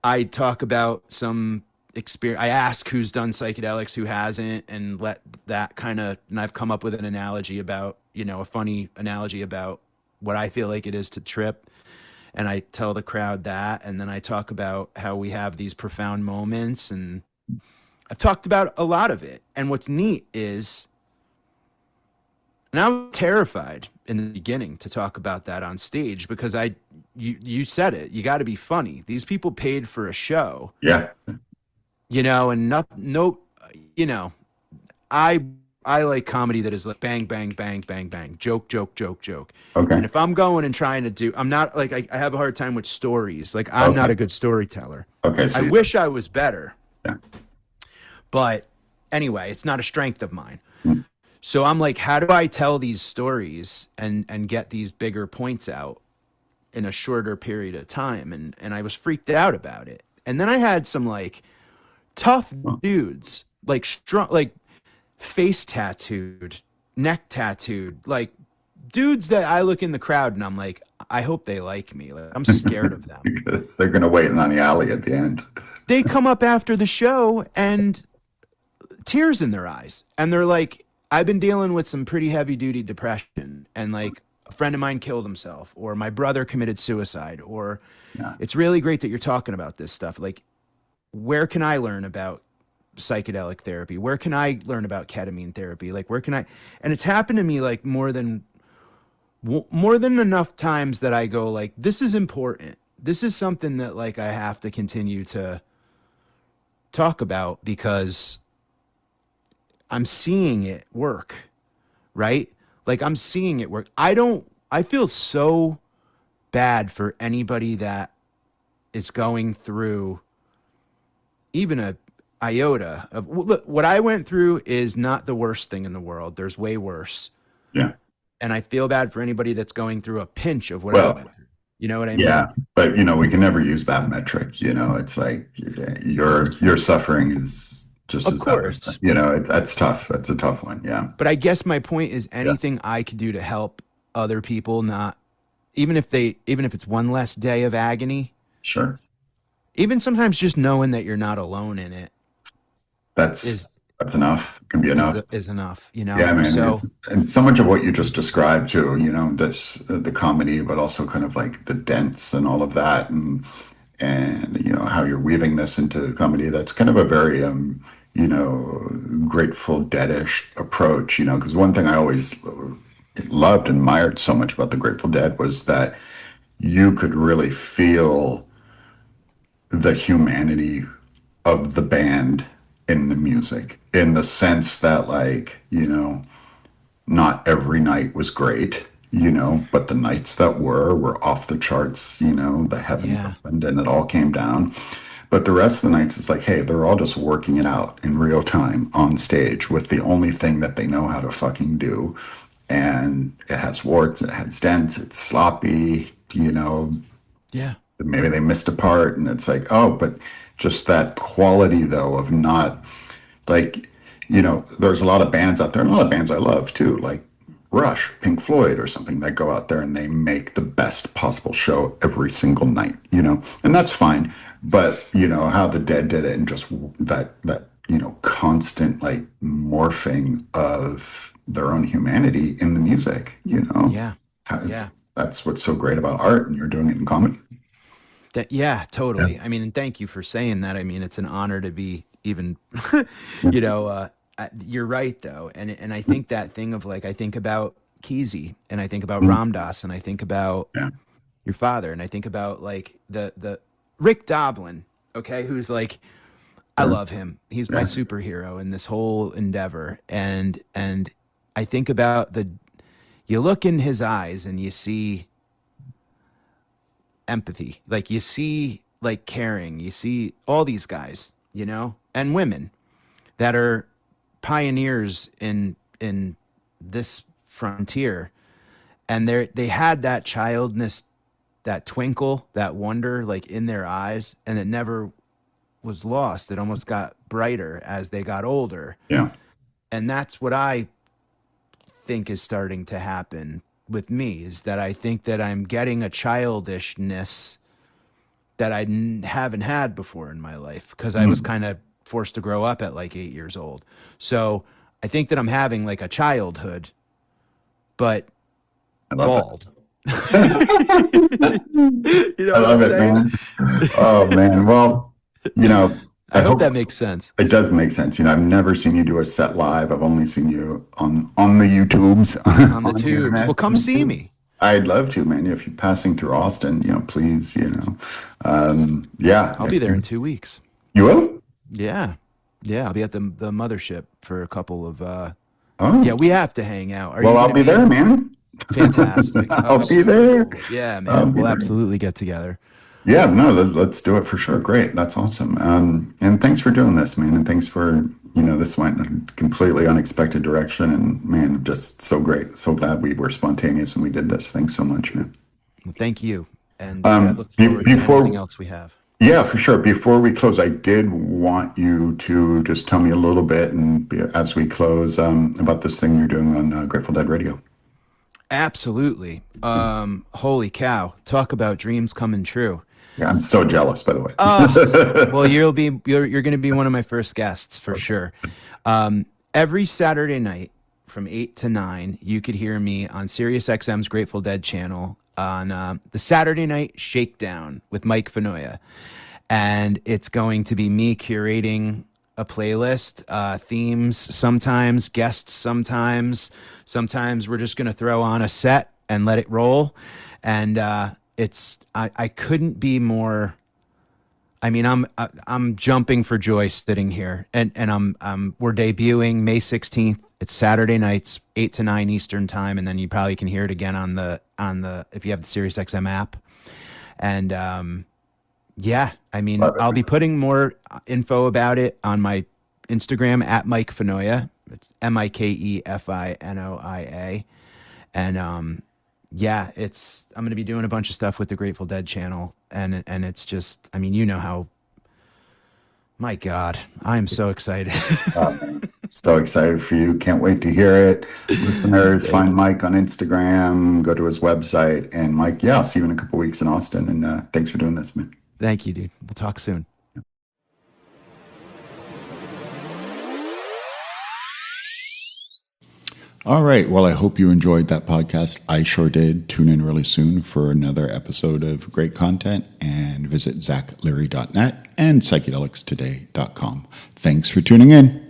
I talk about some experience. I ask who's done psychedelics, who hasn't, and let that and I've come up with an analogy about, a funny analogy about what I feel like it is to trip. And I tell the crowd that, and then I talk about how we have these profound moments, and I've talked about a lot of it. And what's neat is, and I was terrified in the beginning to talk about that on stage because you said it, you got to be funny. These people paid for a show. Yeah. And I like comedy that is like bang, bang, bang, bang, bang, joke, joke, joke, joke. Okay. And if I'm going and trying to do, I'm not like, I have a hard time with stories. Like I'm not a good storyteller. Okay. I wish I was better. Yeah. But anyway, it's not a strength of mine. So I'm like, how do I tell these stories and get these bigger points out in a shorter period of time? And I was freaked out about it. And then I had some like tough dudes, like strong, like face tattooed, neck tattooed, like dudes that I look in the crowd and I'm like, I hope they like me. Like, I'm scared of them. Because they're going to wait on the alley at the end. They come up after the show and tears in their eyes. And they're like, I've been dealing with some pretty heavy duty depression, and like a friend of mine killed himself, or my brother committed suicide, or it's really great that you're talking about this stuff. Like, where can I learn about psychedelic therapy? Where can I learn about ketamine therapy? Like, where can I, and it's happened to me like more than enough times that I go like, this is important. This is something that like I have to continue to talk about because I'm seeing it work, right? Like I'm seeing it work. I feel so bad for anybody that is going through even a iota of, look, what I went through is not the worst thing in the world. There's way worse. Yeah. And I feel bad for anybody that's going through a pinch of what I went through. You know what I mean? Yeah, but we can never use that metric. It's like your suffering is just of as course. bad. That's tough. That's a tough one. Yeah. But I guess my point is anything I could do to help other people, not even if it's one less day of agony. Sure. Even sometimes just knowing that you're not alone in it. That's enough. Can be enough. Is enough, Yeah, man. And so much of what you just described too, the comedy, but also kind of like the dents and all of that, and how you're weaving this into comedy. That's kind of a very Grateful Dead-ish approach. Because one thing I always loved and admired so much about the Grateful Dead was that you could really feel the humanity of the band in the music, in the sense that not every night was great, but the nights that were off the charts, the heaven opened and it all came down. But the rest of the nights, it's like, hey, they're all just working it out in real time on stage with the only thing that they know how to fucking do. And it has warts, it has dents, it's sloppy, Yeah. Maybe they missed a part, and it's like, oh, but just that quality though of not there's a lot of bands out there, and a lot of bands I love too, like Rush, Pink Floyd or something, that go out there and they make the best possible show every single night, and that's fine. But how the Dead did it, and just that constant morphing of their own humanity in the music, that's what's so great about art, and you're doing it in comedy. Totally. Yeah. I mean, and thank you for saying that. I mean, it's an honor to be even, you're right though. And I think that thing of I think about Kesey, and I think about Ram Dass, and I think about your father, and I think about the Rick Doblin, okay, who's I love him. He's my superhero in this whole endeavor. And I think about you look in his eyes and you see empathy, you see caring, you see all these guys, and women that are pioneers in this frontier, and they had that childness, that twinkle, that wonder in their eyes, and it never was lost. It almost got brighter as they got older. Yeah. And that's what I think is starting to happen with me, is that I think that I'm getting a childishness that I haven't had before in my life, because I was kind of forced to grow up at 8 years old. So I think that I'm having a childhood, but bald. I love it, man. Oh man. Well, I hope that makes sense. It does make sense. I've never seen you do a set live. I've only seen you on the YouTubes. On the tubes. Well, come see me. I'd love to, man. If you're passing through Austin, please, I'll be there in 2 weeks. You will? Yeah. I'll be at the mothership for a couple of. Oh. Yeah, we have to hang out. I'll be there, man. Fantastic. I'll be there. Yeah, man. We'll absolutely get together. Yeah, no, let's do it for sure. Great. That's awesome. And thanks for doing this, man. And thanks for, this went in a completely unexpected direction. And man, just so great. So glad we were spontaneous and we did this. Thanks so much, man. Well, thank you. And I look forward to anything else we have. Yeah, for sure. Before we close, I did want you to just tell me a little bit, and as we close, about this thing you're doing on Grateful Dead Radio. Absolutely. Holy cow. Talk about dreams coming true. Yeah, I'm so jealous, by the way. Well, you're going to be one of my first guests for sure. Every Saturday night from 8 to 9, you could hear me on SiriusXM's Grateful Dead channel on the Saturday Night Shakedown with Mike Finoia. And it's going to be me curating a playlist, themes sometimes, guests sometimes. Sometimes we're just going to throw on a set and let it roll. And I couldn't be more. I mean, I'm jumping for joy sitting here, and we're debuting May 16th. It's Saturday nights, 8 to 9 Eastern time, and then you probably can hear it again on the if you have the SiriusXM app. And yeah, I mean, I'll be putting more info about it on my Instagram at Mike Finoia. It's MikeFinoia, and yeah, I'm going to be doing a bunch of stuff with the Grateful Dead channel, and it's just, I mean, you know how, my God, I'm so excited. So excited for you. Can't wait to hear it. Listeners, find Mike on Instagram, go to his website, and Mike, yeah, I'll see you in a couple weeks in Austin, and thanks for doing this, man. Thank you, dude. We'll talk soon. All right. Well, I hope you enjoyed that podcast. I sure did. Tune in really soon for another episode of great content, and visit zachleary.net and psychedelicstoday.com. Thanks for tuning in.